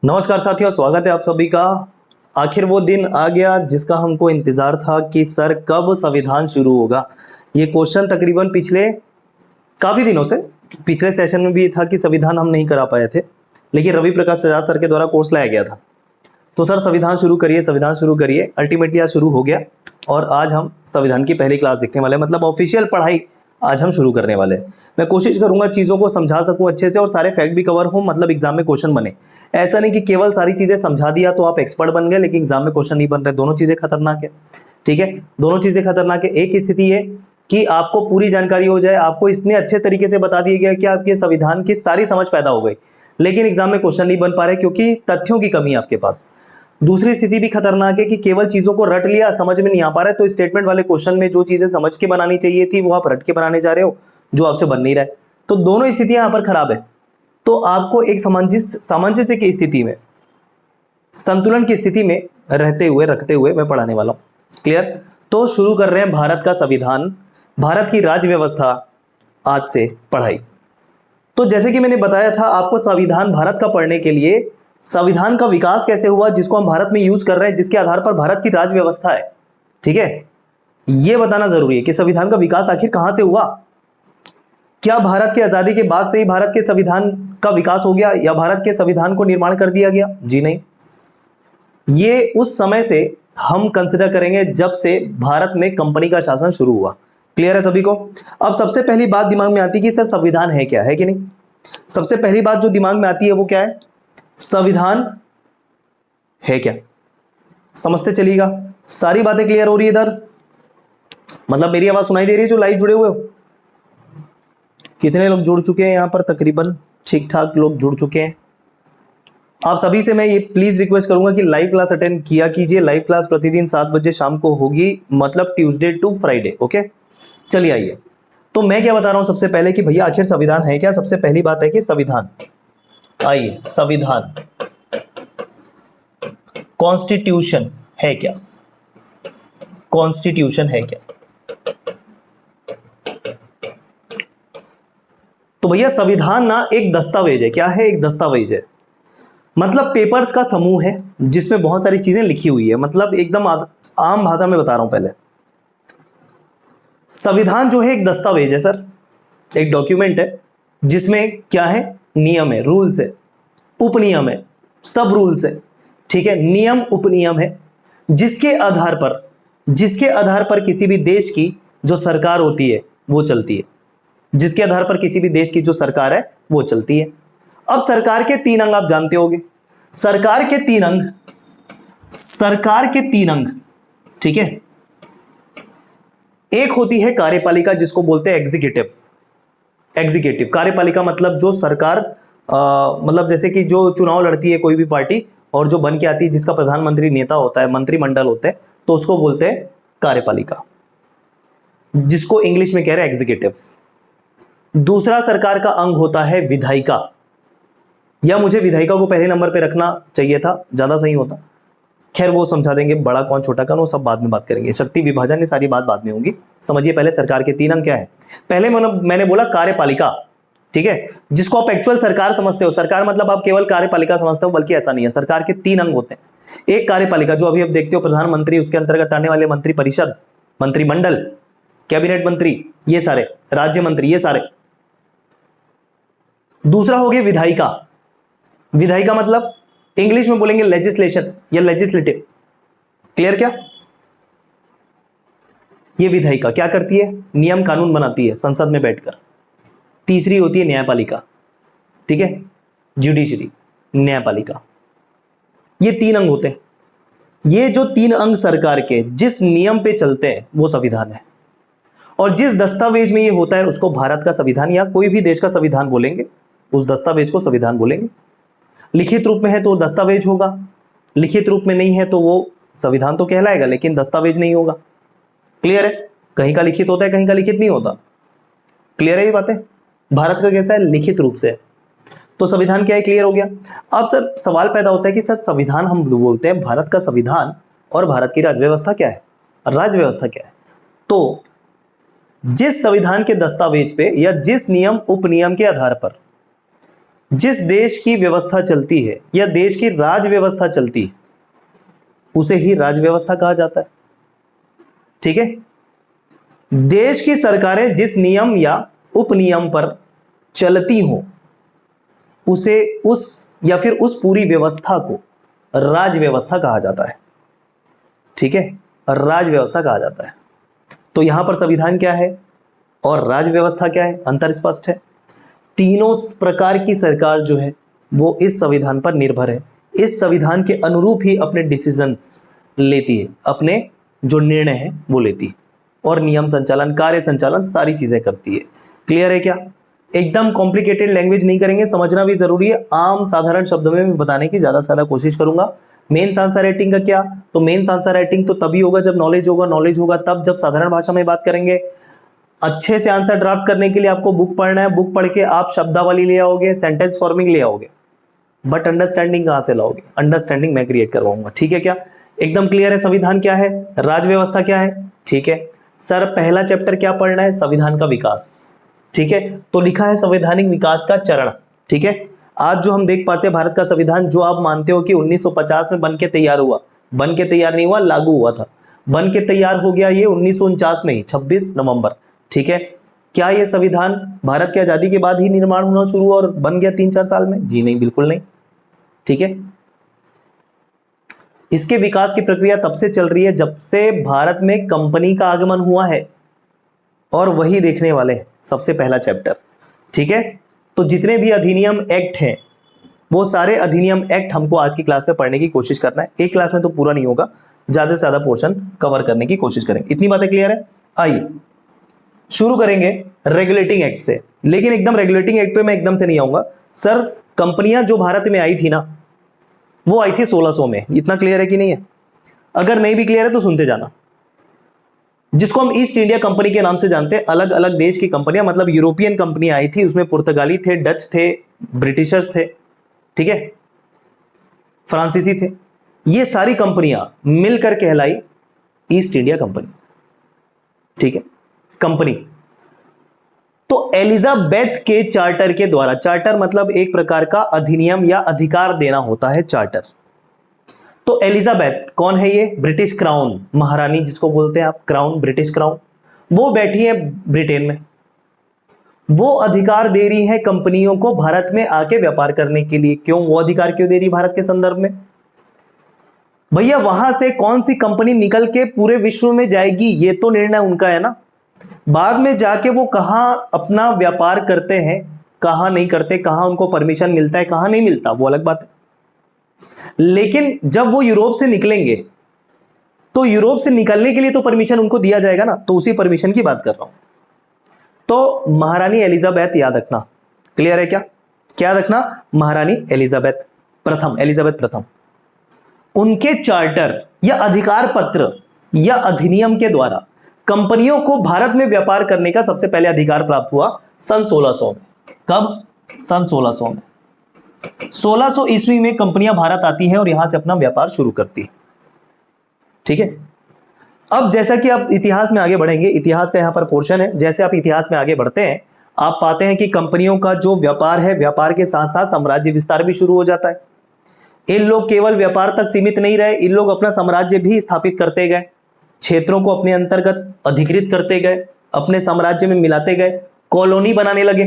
नमस्कार साथियों, स्वागत है आप सभी का। आखिर वो दिन आ गया जिसका हमको इंतज़ार था कि सर कब संविधान शुरू होगा। ये क्वेश्चन तकरीबन पिछले काफ़ी दिनों से, पिछले सेशन में भी था कि संविधान हम नहीं करा पाए थे, लेकिन रवि प्रकाश आजाद सर के द्वारा कोर्स लाया गया था। तो सर संविधान शुरू करिए, संविधान शुरू करिए। अल्टीमेटली आज शुरू हो गया और आज हम संविधान की पहली क्लास देखने वाले हैं, मतलब ऑफिशियल पढ़ाई आज हम शुरू करने वाले हैं। मैं कोशिश करूंगा चीज़ों को समझा सकूं अच्छे से और सारे फैक्ट भी कवर हो, मतलब एग्जाम में क्वेश्चन बने। ऐसा नहीं कि केवल सारी चीज़ें समझा दिया तो आप एक्सपर्ट बन गए लेकिन एग्जाम में क्वेश्चन नहीं बन रहे। दोनों चीज़ें खतरनाक है, ठीक है, दोनों चीज़ें खतरनाक है। एक स्थिति है कि आपको पूरी जानकारी हो जाए, आपको इतने अच्छे तरीके से बता दिया गया कि आपके संविधान की सारी समझ पैदा हो गई, लेकिन एग्जाम में क्वेश्चन नहीं बन पा रहे क्योंकि तथ्यों की कमी है आपके पास। दूसरी स्थिति भी खतरनाक है कि केवल चीज़ों को रट लिया, समझ में नहीं आ पा रहा है, तो स्टेटमेंट वाले क्वेश्चन में जो चीज़ें समझ के बनानी चाहिए थी वो आप रट के बनाने जा रहे हो, जो आपसे बन नहीं रहा है। तो दोनों स्थितियां यहाँ पर खराब है। तो आपको एक सामंजस्य की स्थिति में, संतुलन की स्थिति में रखते हुए मैं पढ़ाने वाला हूँ। क्लियर? तो शुरू कर रहे हैं भारत का संविधान, भारत की राज्य व्यवस्था, आज से पढ़ाई। तो जैसे कि मैंने बताया था आपको, संविधान भारत का पढ़ने के लिए संविधान का विकास कैसे हुआ जिसको हम भारत में यूज कर रहे हैं, जिसके आधार पर भारत की राज्य व्यवस्था है, ठीक है, यह बताना जरूरी है कि संविधान का विकास आखिर कहां से हुआ। क्या भारत की आजादी के बाद से ही भारत के संविधान का विकास हो गया या भारत के संविधान को निर्माण कर दिया गया? जी नहीं, ये उस समय से हम कंसिडर करेंगे जब से भारत में कंपनी का शासन शुरू हुआ। क्लियर है सभी को? अब सबसे पहली बात दिमाग में आती है कि सर संविधान है क्या, है कि नहीं। सबसे पहली बात जो दिमाग में आती है वो क्या है? संविधान है क्या, समझते चलिएगा। सारी बातें क्लियर हो रही है इधर? मतलब मेरी आवाज सुनाई दे रही है जो लाइव जुड़े हुए हो? कितने लोग जुड़ चुके हैं यहाँ पर? तकरीबन ठीक ठाक लोग जुड़ चुके हैं। आप सभी से मैं ये प्लीज रिक्वेस्ट करूंगा कि लाइव क्लास अटेंड किया कीजिए। लाइव क्लास प्रतिदिन 7 बजे शाम को होगी, मतलब ट्यूसडे टू फ्राइडे। ओके, चलिए आइए। तो मैं क्या बता रहा हूं सबसे पहले कि भैया आखिर संविधान है क्या। सबसे पहली बात है कि संविधान, आइए, संविधान कॉन्स्टिट्यूशन है क्या, कॉन्स्टिट्यूशन है क्या। तो भैया संविधान ना एक दस्तावेज है। क्या है? एक दस्तावेज है, मतलब पेपर्स का समूह है जिसमें बहुत सारी चीजें लिखी हुई है। मतलब एकदम आम भाषा में बता रहा हूं। पहले संविधान जो है एक दस्तावेज है सर, एक डॉक्यूमेंट है जिसमें क्या है? नियम है, रूल्स है, उपनियम है, सब रूल्स है, ठीक है, नियम उपनियम है, जिसके आधार पर किसी भी देश की जो सरकार होती है वो चलती है, जिसके आधार पर किसी भी देश की जो सरकार है वो चलती है। अब सरकार के 3 अंग आप जानते होंगे। सरकार के तीन अंग, ठीक है। एक होती है कार्यपालिका जिसको बोलते हैं एग्जीक्यूटिव। कार्यपालिका मतलब जो सरकार, मतलब जैसे कि जो चुनाव लड़ती है कोई भी पार्टी और जो बन के आती है, जिसका प्रधानमंत्री नेता होता है, मंत्रिमंडल होते हैं, तो उसको बोलते हैं कार्यपालिका, जिसको इंग्लिश में कह रहे हैं एग्जीक्यूटिव। दूसरा सरकार का अंग होता है विधायिका, या मुझे विधायिका को पहले नंबर पे रखना चाहिए था, ज्यादा सही होता। खैर वो समझा देंगे, बड़ा कौन छोटा कौन वो सब बाद में बात करेंगे। शक्ति विभाजन ये सारी बात बाद में होगी। समझिए पहले सरकार के 3 अंग क्या है। पहले मैंने बोला कार्यपालिका, ठीक है, जिसको आप एक्चुअल सरकार समझते हो। सरकार मतलब आप केवल कार्यपालिका समझते हो, बल्कि ऐसा नहीं है। सरकार के 3 अंग होते हैं। एक कार्यपालिका जो अभी आप देखते हो, प्रधानमंत्री, उसके अंतर्गत आने वाले मंत्रिपरिषद, मंत्रिमंडल, कैबिनेट मंत्री, ये सारे, राज्य मंत्री, ये सारे। दूसरा हो गया विधायिका। विधायिका मतलब इंग्लिश में बोलेंगे लेजिस्लेशन या लेजिस्लेटिव। क्लियर? क्या ये विधायिका क्या करती है? नियम कानून बनाती है संसद में बैठकर। तीसरी होती है न्यायपालिका, ठीक है, जुडिशरी, न्यायपालिका। ये 3 अंग होते हैं। ये जो 3 अंग सरकार के जिस नियम पे चलते हैं वो संविधान है, और जिस दस्तावेज में ये होता है उसको भारत का संविधान या कोई भी देश का संविधान बोलेंगे। उस दस्तावेज को संविधान बोलेंगे। लिखित रूप में है तो दस्तावेज होगा, लिखित रूप में नहीं है तो वो संविधान तो कहलाएगा लेकिन दस्तावेज नहीं होगा। क्लियर है? कहीं का लिखित होता है, कहीं का लिखित नहीं होता। क्लियर है ये बातें? भारत का कैसा है? लिखित रूप से। तो संविधान क्या है? क्लियर हो गया। अब सर सवाल पैदा होता है कि सर संविधान हम बोलते हैं भारत का संविधान, और भारत की राज्य व्यवस्था क्या है? राज्य व्यवस्था क्या है? तो जिस संविधान के दस्तावेज पे या जिस नियम उपनियम के आधार पर जिस देश की व्यवस्था चलती है या देश की राज व्यवस्था चलती है उसे ही राज व्यवस्था कहा जाता है। ठीक है, देश की सरकारें जिस नियम या उपनियम पर चलती हो उसे उस या फिर उस पूरी व्यवस्था को राज व्यवस्था कहा जाता है। ठीक है, राज व्यवस्था कहा जाता है। तो यहां पर संविधान क्या है और राज व्यवस्था क्या है, अंतर स्पष्ट है। तीनों प्रकार की सरकार जो है वो इस संविधान पर निर्भर है, इस संविधान के अनुरूप ही अपने डिसीजंस लेती है, अपने जो निर्णय है वो लेती है और नियम संचालन, कार्य संचालन सारी चीजें करती है। क्लियर है क्या? एकदम कॉम्प्लिकेटेड लैंग्वेज नहीं करेंगे, समझना भी जरूरी है। आम साधारण शब्दों में बताने की ज्यादा से ज्यादा कोशिश करूंगा। मेंस आंसर राइटिंग का क्या, तो मेंस आंसर राइटिंग तो तभी होगा जब नॉलेज होगा, नॉलेज होगा तब जब साधारण भाषा में बात करेंगे। अच्छे से आंसर ड्राफ्ट करने के लिए आपको बुक पढ़ना है, बुक पढ़ के आप शब्दावली ले आओगे, सेंटेंस फॉर्मिंग ले आओगे, बट अंडरस्टैंडिंग कहां से लाओगे? अंडरस्टैंडिंग मैं क्रिएट करवाऊंगा। ठीक है क्या? एकदम क्लियर है? संविधान क्या है, राज व्यवस्था क्या है? ठीक है सर, पहला चैप्टर क्या पढ़ना है? संविधान का विकास। ठीक है, तो लिखा है संवैधानिक विकास का चरण। ठीक है, आज जो हम देख पाते हैं भारत का संविधान, जो आप मानते हो कि 1950 में बन के तैयार हुआ, बन के तैयार नहीं हुआ, लागू हुआ था, बन के तैयार हो गया ये 1949 में ही 26 नवंबर। ठीक है, क्या ये संविधान भारत की आजादी के बाद ही निर्माण होना शुरू हुआ और बन गया 3-4 साल में? जी नहीं, बिल्कुल नहीं। ठीक है, इसके विकास की प्रक्रिया तब से चल रही है जब से भारत में कंपनी का आगमन हुआ है, और वही देखने वाले हैं सबसे पहला चैप्टर। ठीक है, तो जितने भी अधिनियम एक्ट हैं वो सारे अधिनियम एक्ट हमको आज की क्लास में पढ़ने की कोशिश करना है। एक क्लास में तो पूरा नहीं होगा, ज्यादा से ज्यादा पोर्शन कवर करने की कोशिश करेंगे। इतनी बातें क्लियर है? आइए शुरू करेंगे रेगुलेटिंग एक्ट से, लेकिन एकदम रेगुलेटिंग एक्ट पे मैं एकदम से नहीं आऊंगा। सर, कंपनियां जो भारत में आई थी ना, वो आई थी 1600 में। इतना क्लियर है कि नहीं है? अगर नहीं भी क्लियर है तो सुनते जाना। जिसको हम ईस्ट इंडिया कंपनी के नाम से जानते हैं, अलग अलग देश की कंपनियां, मतलब यूरोपियन कंपनियां आई थी, उसमें पुर्तगाली थे, डच थे, ब्रिटिशर्स थे, ठीक है, फ्रांसीसी थे। ये सारी कंपनियां मिलकर कहलाई ईस्ट इंडिया कंपनी। ठीक है, कंपनी। तो एलिजाबेथ के चार्टर के द्वारा, चार्टर मतलब एक प्रकार का अधिनियम या अधिकार देना होता है, चार्टर। तो एलिजाबेथ कौन है? ये ब्रिटिश क्राउन, महारानी जिसको बोलते हैं आप, क्राउन, ब्रिटिश क्राउन, वो बैठी है ब्रिटेन में। वो अधिकार दे रही है कंपनियों को भारत में आके व्यापार करने के लिए। क्यों वो अधिकार क्यों दे रही भारत के संदर्भ में? भैया वहां से कौन सी कंपनी निकल के पूरे विश्व में जाएगी ये तो निर्णय उनका है ना। बाद में जाके वो कहां अपना व्यापार करते हैं, कहां नहीं करते, कहां उनको परमिशन मिलता है, कहां नहीं मिलता, वो अलग बात है। लेकिन जब वो यूरोप से निकलेंगे तो यूरोप से निकलने के लिए तो परमिशन उनको दिया जाएगा ना, तो उसी परमिशन की बात कर रहा हूं। तो महारानी एलिजाबेथ याद रखना। क्लियर है क्या? क्या याद रखना? महारानी एलिजाबेथ प्रथम, एलिजाबेथ प्रथम, उनके चार्टर या अधिकार पत्र या अधिनियम के द्वारा कंपनियों को भारत में व्यापार करने का सबसे पहले अधिकार प्राप्त हुआ सन 1600 में। कब? सन 1600 में। 1600 ईस्वी में कंपनियां भारत आती हैं और यहां से अपना व्यापार शुरू करती है। ठीक है, अब जैसा कि आप इतिहास में आगे बढ़ेंगे, इतिहास का यहां पर पोर्शन है, जैसे आप इतिहास में आगे बढ़ते हैं आप पाते हैं कि कंपनियों का जो व्यापार है, व्यापार के साथ साथ साम्राज्य विस्तार भी शुरू हो जाता है। इन लोग केवल व्यापार तक सीमित नहीं रहे, इन लोग अपना साम्राज्य भी स्थापित करते गए, क्षेत्रों को अपने अंतर्गत अधिकृत करते गए, अपने साम्राज्य में मिलाते गए, कॉलोनी बनाने लगे।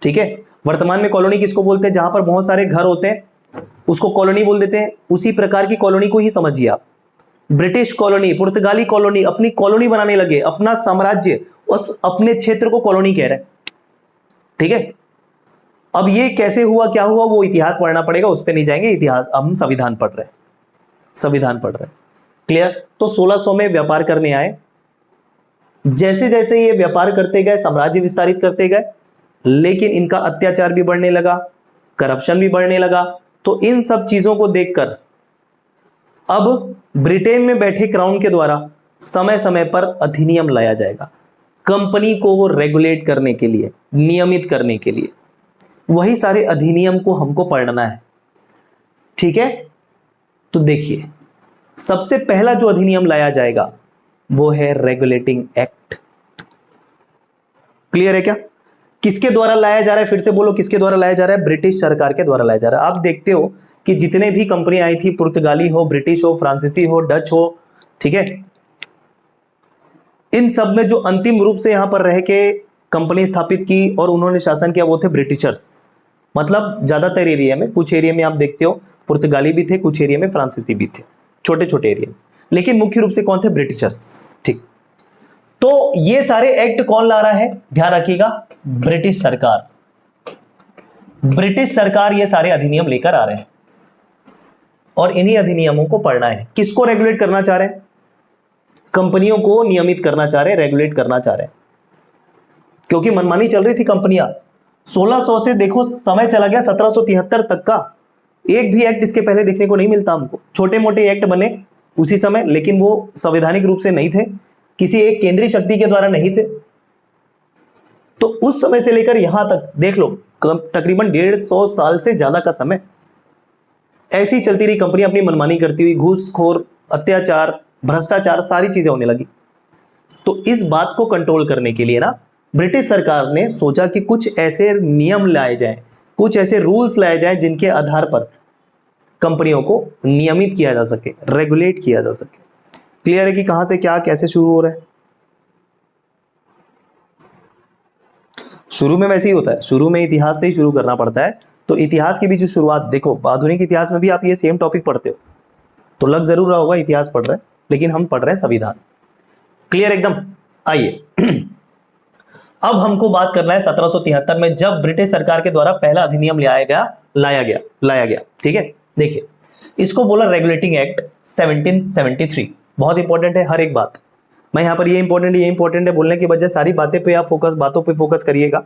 ठीक है, वर्तमान में कॉलोनी किसको बोलते हैं? जहां पर बहुत सारे घर होते हैं उसको कॉलोनी बोल देते हैं। उसी प्रकार की कॉलोनी को ही समझिए आप। ब्रिटिश कॉलोनी, पुर्तगाली कॉलोनी, अपनी कॉलोनी बनाने लगे, अपना साम्राज्य, उस अपने क्षेत्र को कॉलोनी कह रहे हैं। ठीक है, अब ये कैसे हुआ, क्या हुआ, वो इतिहास पढ़ना पड़ेगा, उस पर नहीं जाएंगे। इतिहास, हम संविधान पढ़ रहे हैं, संविधान पढ़ रहे हैं। क्लियर? तो 1600 में व्यापार करने आए। जैसे जैसे ये व्यापार करते गए, साम्राज्य विस्तारित करते गए, लेकिन इनका अत्याचार भी बढ़ने लगा, करप्शन भी बढ़ने लगा। तो इन सब चीजों को देखकर अब ब्रिटेन में बैठे क्राउन के द्वारा समय समय पर अधिनियम लाया जाएगा कंपनी को रेगुलेट करने के लिए, नियमित करने के लिए। वही सारे अधिनियम को हमको पढ़ना है। ठीक है, तो देखिए सबसे पहला जो अधिनियम लाया जाएगा वो है रेगुलेटिंग एक्ट। क्लियर है क्या? किसके द्वारा लाया जा रहा है, फिर से बोलो किसके द्वारा लाया जा रहा है, ब्रिटिश सरकार के द्वारा लाया जा रहा है। आप देखते हो कि जितने भी कंपनी आई थी, पुर्तगाली हो, ब्रिटिश हो, फ्रांसीसी हो, डच हो, ठीक है, इन सब में जो अंतिम रूप से यहां पर रह के कंपनी स्थापित की और उन्होंने शासन किया वो थे ब्रिटिशर्स। मतलब ज्यादातर एरिया में, कुछ एरिया में आप देखते हो पुर्तगाली भी थे, कुछ एरिया में फ्रांसीसी भी थे, छोटे छोटे एरिया, लेकिन मुख्य रूप से कौन थे, ब्रिटिशर्स। ठीक, तो ये सारे एक्ट कौन ला रहा है, ध्यान रखिएगा, ब्रिटिश सरकार। ब्रिटिश सरकार ये सारे अधिनियम लेकर आ रहे हैं और इन्हीं अधिनियमों को पढ़ना है। किसको रेगुलेट करना चाह रहे हैं, कंपनियों को नियमित करना चाह रहे हैं, रेगुलेट करना चाह रहे हैं, क्योंकि मनमानी चल रही थी कंपनियां। 1600 से देखो समय चला गया 1773 तक का, एक भी एक्ट इसके पहले देखने को नहीं मिलता हमको। छोटे मोटे एक्ट बने उसी समय, लेकिन वो संवैधानिक रूप से नहीं थे, किसी एक केंद्रीय शक्ति के द्वारा नहीं थे। तो उस समय से लेकर यहां तक देख लो, तकरीबन 150 साल से ज्यादा का समय ऐसी चलती रही, कंपनियां अपनी मनमानी करती हुई, घूसखोर, अत्याचार, भ्रष्टाचार, सारी चीजें होने लगी। तो इस बात को कंट्रोल करने के लिए ना ब्रिटिश सरकार ने सोचा कि कुछ ऐसे नियम लाए जाएं, कुछ ऐसे रूल्स लाए जाएं जिनके आधार पर कंपनियों को नियमित किया जा सके, रेगुलेट किया जा सके। क्लियर है कि कहां से क्या कैसे शुरू हो रहा है। शुरू में वैसे ही होता है, शुरू में इतिहास से ही शुरू करना पड़ता है। तो इतिहास की भी जो शुरुआत देखो, आधुनिक इतिहास में भी आप ये सेम टॉपिक पढ़ते हो, तो लग जरूर रहा होगा इतिहास पढ़ रहे हैं, लेकिन हम पढ़ रहे हैं संविधान। क्लियर एकदम। आइए अब हमको बात करना है 1773 में जब ब्रिटिश सरकार के द्वारा पहला अधिनियम लाया गया। ठीक है, देखिए इसको बोला रेगुलेटिंग एक्ट 1773। बहुत इंपॉर्टेंट है हर एक बात। मैं यहां पर ये इंपॉर्टेंट है बोलने के बजाय सारी बातों पे फोकस करिएगा।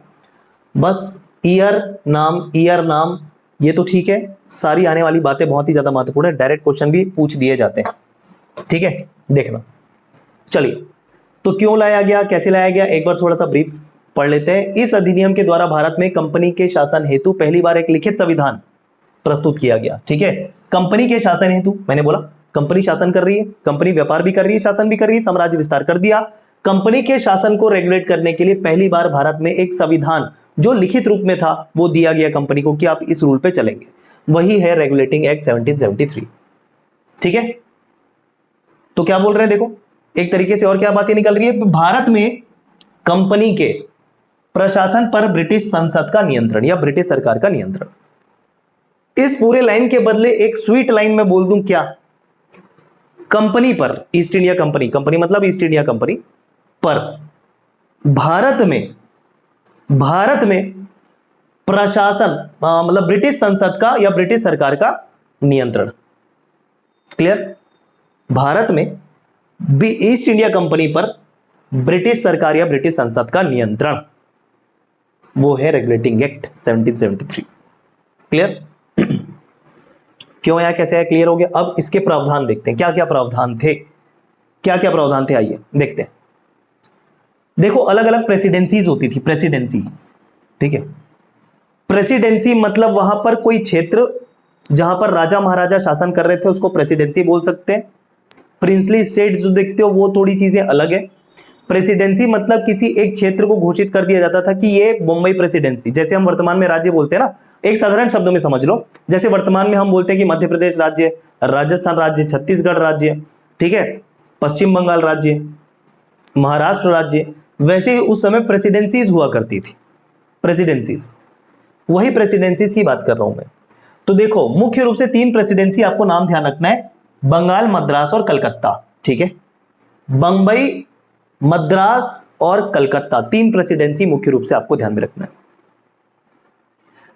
बस ईयर नाम ये तो ठीक है, सारी आने वाली बातें बहुत ही ज्यादा महत्वपूर्ण है, डायरेक्ट क्वेश्चन भी पूछ दिए जाते हैं। ठीक है, देखना। चलिए, तो क्यों लाया गया, कैसे लाया गया, एक बार थोड़ा सा ब्रीफ पढ़ लेते हैं। इस अधिनियम के द्वारा भारत में कंपनी के शासन हेतु पहली बार एक लिखित संविधान प्रस्तुत किया गया। ठीक है, कंपनी के शासन हेतु, मैंने बोला कंपनी शासन कर रही है, कंपनी व्यापार भी कर रही है, शासन भी कर रही है, साम्राज्य विस्तार कर दिया। कंपनी के शासन को रेगुलेट करने के लिए पहली बार भारत में एक संविधान जो लिखित रूप में था वो दिया गया कंपनी को कि आप इस रूल पे चलेंगे। वही है रेगुलेटिंग एक्ट 1773। ठीक है, तो क्या बोल रहे हैं देखो, एक तरीके से और क्या बातें निकल रही है, भारत में कंपनी के प्रशासन पर ब्रिटिश संसद का नियंत्रण या ब्रिटिश सरकार का नियंत्रण। इस पूरे लाइन के बदले एक स्वीट लाइन में बोल दूं क्या, कंपनी पर, ईस्ट इंडिया कंपनी मतलब ईस्ट इंडिया कंपनी पर भारत में प्रशासन मतलब ब्रिटिश संसद का या ब्रिटिश सरकार का नियंत्रण। क्लियर, भारत में ईस्ट इंडिया कंपनी पर ब्रिटिश सरकार या ब्रिटिश संसद का नियंत्रण, वो है रेगुलेटिंग एक्ट 1773। क्लियर, क्यों आया, कैसे आया, क्लियर हो गया। अब इसके प्रावधान देखते हैं, क्या क्या प्रावधान थे, आइए देखते हैं। देखो अलग अलग प्रेसिडेंसीज होती थी, प्रेसिडेंसी। ठीक है, प्रेसिडेंसी मतलब वहां पर कोई क्षेत्र जहां पर राजा महाराजा शासन कर रहे थे उसको प्रेसिडेंसी बोल सकते हैं। प्रिंसली स्टेट्स जो देखते हो वो थोड़ी चीजें अलग है। प्रेसिडेंसी मतलब किसी एक क्षेत्र को घोषित कर दिया जाता था कि ये मुंबई प्रेसिडेंसी, जैसे हम वर्तमान में राज्य बोलते हैं ना, एक साधारण शब्दों में समझ लो, जैसे वर्तमान में हम बोलते हैं कि मध्य प्रदेश राज्य, राजस्थान राज्य, छत्तीसगढ़ राज्य, ठीक है, पश्चिम बंगाल राज्य, महाराष्ट्र राज्य, वैसे ही उस समय प्रेसिडेंसीज हुआ करती थी, प्रेसिडेंसीज, वही प्रेसिडेंसीज की बात कर रहा हूं मैं। तो देखो मुख्य रूप से 3 प्रेसिडेंसी आपको नाम ध्यान रखना है, बंगाल, मद्रास और कलकत्ता। ठीक है, बंबई, मद्रास और कलकत्ता, 3 प्रेसिडेंसी मुख्य रूप से आपको ध्यान में रखना है।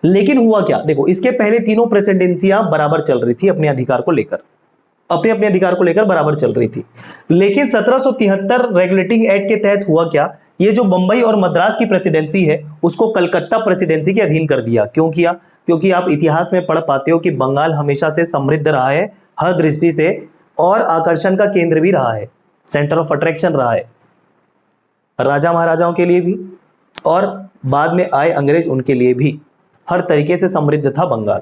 लेकिन हुआ क्या, देखो इसके पहले तीनों प्रेसिडेंसियां बराबर चल रही थी, अपने अधिकार को लेकर बराबर चल रही थी। लेकिन 1773 रेगुलेटिंग एक्ट के तहत हुआ क्या, ये जो बंबई और मद्रास की प्रेसिडेंसी है उसको कलकत्ता प्रेसिडेंसी के अधीन कर दिया। क्यों किया, क्योंकि आप इतिहास में पढ़ पाते हो कि बंगाल हमेशा से समृद्ध रहा है हर दृष्टि से, और आकर्षण का केंद्र भी रहा है, सेंटर ऑफ अट्रैक्शन रहा है राजा महाराजाओं के लिए भी, और बाद में आए अंग्रेज उनके लिए भी, हर तरीके से समृद्ध था बंगाल।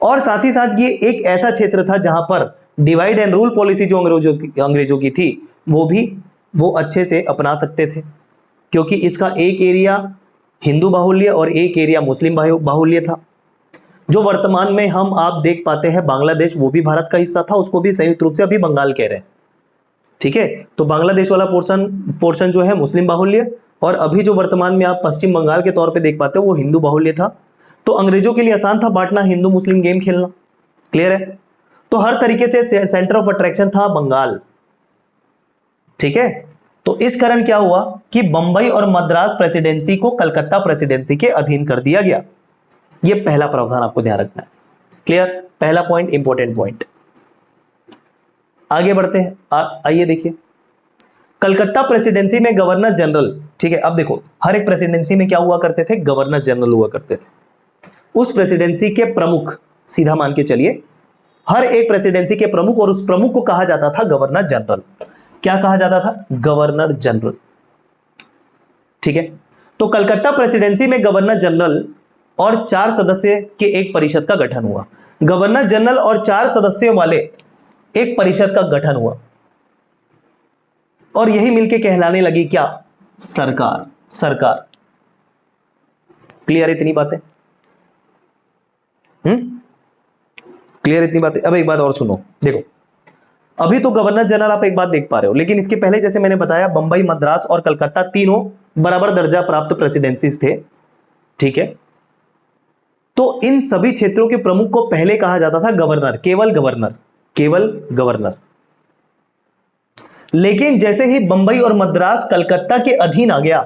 और साथ ही साथ ये एक ऐसा क्षेत्र था जहां पर डिवाइड एंड रूल पॉलिसी जो अंग्रेजों की थी वो अच्छे से अपना सकते थे, क्योंकि इसका एक एरिया हिंदू बाहुल्य और एक एरिया मुस्लिम बाहुल्य था। जो वर्तमान में हम आप देख पाते हैं बांग्लादेश, वो भी भारत का हिस्सा था, उसको भी संयुक्त रूप से अभी बंगाल कह रहे हैं। ठीक है, तो बांग्लादेश वाला पोर्शन जो है मुस्लिम बाहुल्य, और अभी जो वर्तमान में आप पश्चिम बंगाल के तौर पे देख पाते हो वो हिंदू बाहुल्य था। तो अंग्रेजों के लिए आसान था बांटना, हिंदू मुस्लिम गेम खेलना। क्लियर है? तो हर तरीके से सेंटर ऑफ अट्रैक्शन था बंगाल। ठीक है, तो इस कारण क्या हुआ कि बंबई और मद्रास प्रेसिडेंसी को कलकत्ता प्रेसिडेंसी के अधीन कर दिया गया। यह पहला प्रावधान आपको ध्यान रखना है। क्लियर? पहला पॉइंट, इंपॉर्टेंट पॉइंट। आगे बढ़ते हैं। आइए देखिए, कलकत्ता प्रेसिडेंसी में गवर्नर जनरल, ठीक है, अब देखो हर एक प्रेसिडेंसी में क्या हुआ करते थे, गवर्नर जनरल हुआ करते थे। उस प्रेसिडेंसी के प्रमुख, सीधा मान के चलिए, हर एक प्रेसिडेंसी के प्रमुख, और उस प्रमुख को कहा जाता था गवर्नर जनरल। क्या कहा जाता था? Governor general. ठीक है, तो कलकत्ता प्रेसिडेंसी में गवर्नर जनरल और 4 सदस्य के एक परिषद का गठन हुआ। गवर्नर जनरल और 4 सदस्यों वाले एक परिषद का गठन हुआ, और यही मिलके कहलाने लगी क्या? सरकार। सरकार। क्लियर इतनी बातें? क्लियर इतनी बातें? अब एक बात और सुनो, देखो अभी तो गवर्नर जनरल आप एक बात देख पा रहे हो, लेकिन इसके पहले जैसे मैंने बताया बंबई, मद्रास और कलकत्ता तीनों बराबर दर्जा प्राप्त प्रेसिडेंसीज थे। ठीक है, तो इन सभी क्षेत्रों के प्रमुख को पहले कहा जाता था गवर्नर, केवल गवर्नर, केवल गवर्नर। लेकिन जैसे ही बंबई और मद्रास कलकत्ता के अधीन आ गया,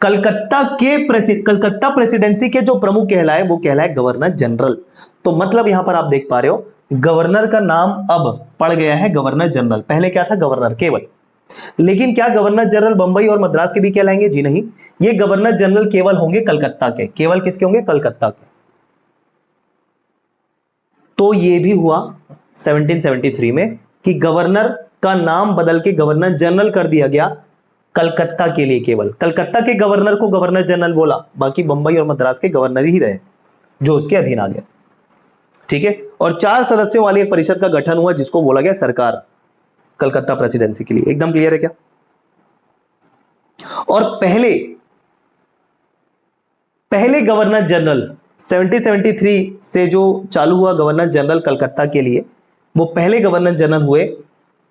कलकत्ता प्रेसिडेंसी के जो प्रमुख कहलाए वो कहलाए गवर्नर जनरल। तो मतलब यहां पर आप देख पा रहे हो गवर्नर का नाम अब पड़ गया है गवर्नर जनरल। पहले क्या था? गवर्नर केवल। लेकिन क्या गवर्नर जनरल बंबई और मद्रास के भी कहलाएंगे? जी नहीं, ये गवर्नर जनरल केवल होंगे कलकत्ता के। केवल किसके होंगे? कलकत्ता के। तो ये भी हुआ 1773 में कि गवर्नर का नाम बदल के गवर्नर जनरल कर दिया गया कलकत्ता के लिए। केवल कलकत्ता के गवर्नर को गवर्नर जनरल बोला, बाकी बंबई और मद्रास के गवर्नर ही रहे जो उसके अधीन आ गए। ठीक है, और 4 सदस्यों वाली एक परिषद का गठन हुआ जिसको बोला गया सरकार, कलकत्ता प्रेसिडेंसी के लिए। एकदम क्लियर है क्या? और पहले गवर्नर जनरल 1773 से जो चालू हुआ गवर्नर जनरल कलकत्ता के लिए, वो पहले गवर्नर जनरल हुए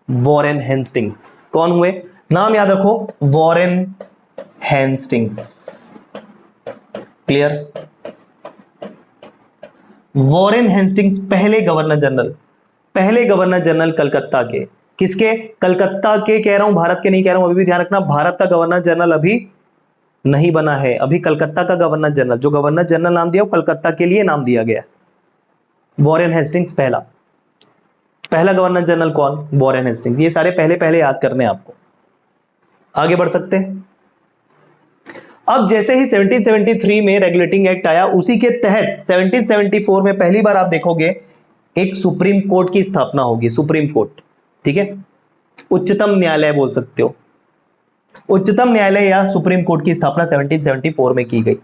वॉरेन हेस्टिंग्स। कौन हुए? नाम याद रखो, Warren Hastings. Clear? Warren Hastings पहले गवर्नर जनरल कलकत्ता के। किसके? कलकत्ता के कह रहा हूं, भारत के नहीं कह रहा हूं। अभी भी ध्यान रखना, भारत का गवर्नर जनरल अभी नहीं बना है, अभी कलकत्ता का गवर्नर जनरल, जो गवर्नर जनरल नाम दिया वो कलकत्ता के लिए नाम दिया गया। वॉरेन हेस्टिंग्स पहला गवर्नर जनरल कौन? Warren Hastings. ये सारे पहले याद करने आपको। आगे बढ़ सकते हैं। अब जैसे ही 1773 में रेगुलेटिंग एक्ट आया, उसी के तहत 1774 में पहली बार आप देखोगे एक सुप्रीम कोर्ट की स्थापना होगी। सुप्रीम कोर्ट, ठीक है, उच्चतम न्यायालय बोल सकते हो। उच्चतम न्यायालय या सुप्रीम कोर्ट की स्थापना 1774 में की गई।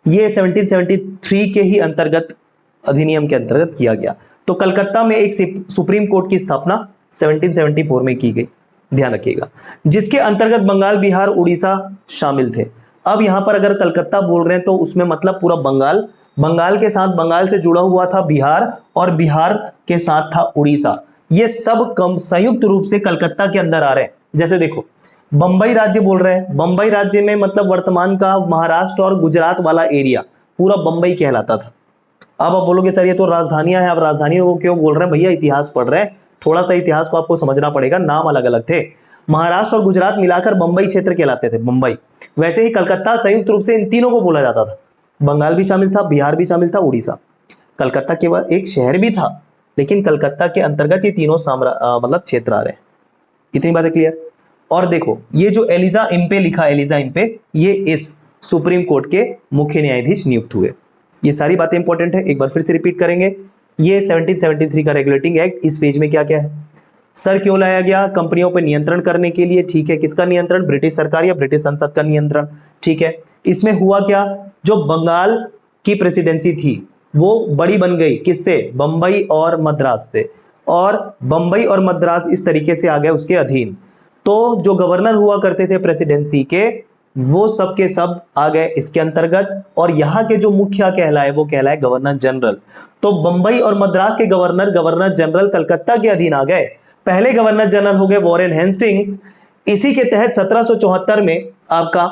ये 1773 के ही अंतर्गत, अधिनियम के अंतर्गत किया गया। तो कलकत्ता में एक सुप्रीम कोर्ट की स्थापना 1774 में की गई, ध्यान रखिएगा, जिसके अंतर्गत बंगाल, बिहार, उड़ीसा शामिल थे। अब यहां पर अगर कलकत्ता बोल रहे हैं तो उसमें मतलब पूरा बंगाल, बंगाल के साथ बंगाल से जुड़ा हुआ था बिहार, और बिहार के साथ था उड़ीसा। ये सब संयुक्त रूप से कलकत्ता के अंदर आ रहे हैं। जैसे देखो, बंबई राज्य बोल रहे हैं, बंबई राज्य में मतलब वर्तमान का महाराष्ट्र और गुजरात वाला एरिया पूरा बंबई कहलाता था। अब आप बोलोगे सर ये तो राजधानियां हैं, अब राजधानियों को क्यों बोल रहे हैं? भैया इतिहास पढ़ रहे हैं, थोड़ा सा इतिहास को आपको समझना पड़ेगा। नाम अलग अलग थे, महाराष्ट्र और गुजरात मिलाकर बंबई क्षेत्र कहलाते थे, बंबई। वैसे ही कलकत्ता संयुक्त रूप से इन तीनों को बोला जाता था। बंगाल भी शामिल था, बिहार भी शामिल था, उड़ीसा। कलकत्ता केवल एक शहर भी था, लेकिन कलकत्ता के अंतर्गत ये तीनों मतलब क्षेत्र आ रहे हैं। इतनी बातें क्लियर? और देखो, ये जो एलिजा इम्पे लिखा, एलिजा इम्पे, ये इस सुप्रीम कोर्ट के मुख्य न्यायाधीश नियुक्त हुए। ये सारी बातें इंपॉर्टेंट है, एक बार फिर से रिपीट करेंगे। ये 1773 का रेगुलेटिंग एक्ट, इस पेज में क्या क्या है? सर क्यों लाया गया? कंपनियों पर नियंत्रण करने के लिए, ठीक है। किसका नियंत्रण? ब्रिटिश सरकार या ब्रिटिश संसद का नियंत्रण, ठीक है। इसमें हुआ क्या, जो बंगाल की प्रेसिडेंसी थी वो बड़ी बन गई, किससे? बंबई और मद्रास से, और बंबई और मद्रास इस तरीके से आ गए उसके अधीन। तो जो गवर्नर हुआ करते थे प्रेसिडेंसी के, वो सब के सब आ गए इसके अंतर्गत। और यहाँ के जो मुखिया कहलाए वो कहलाए गवर्नर जनरल। तो बंबई और मद्रास के गवर्नर गवर्नर जनरल कलकत्ता के अधीन आ गए। पहले गवर्नर जनरल हो गए वॉरेन हेस्टिंग्स। इसी के तहत 1774 में आपका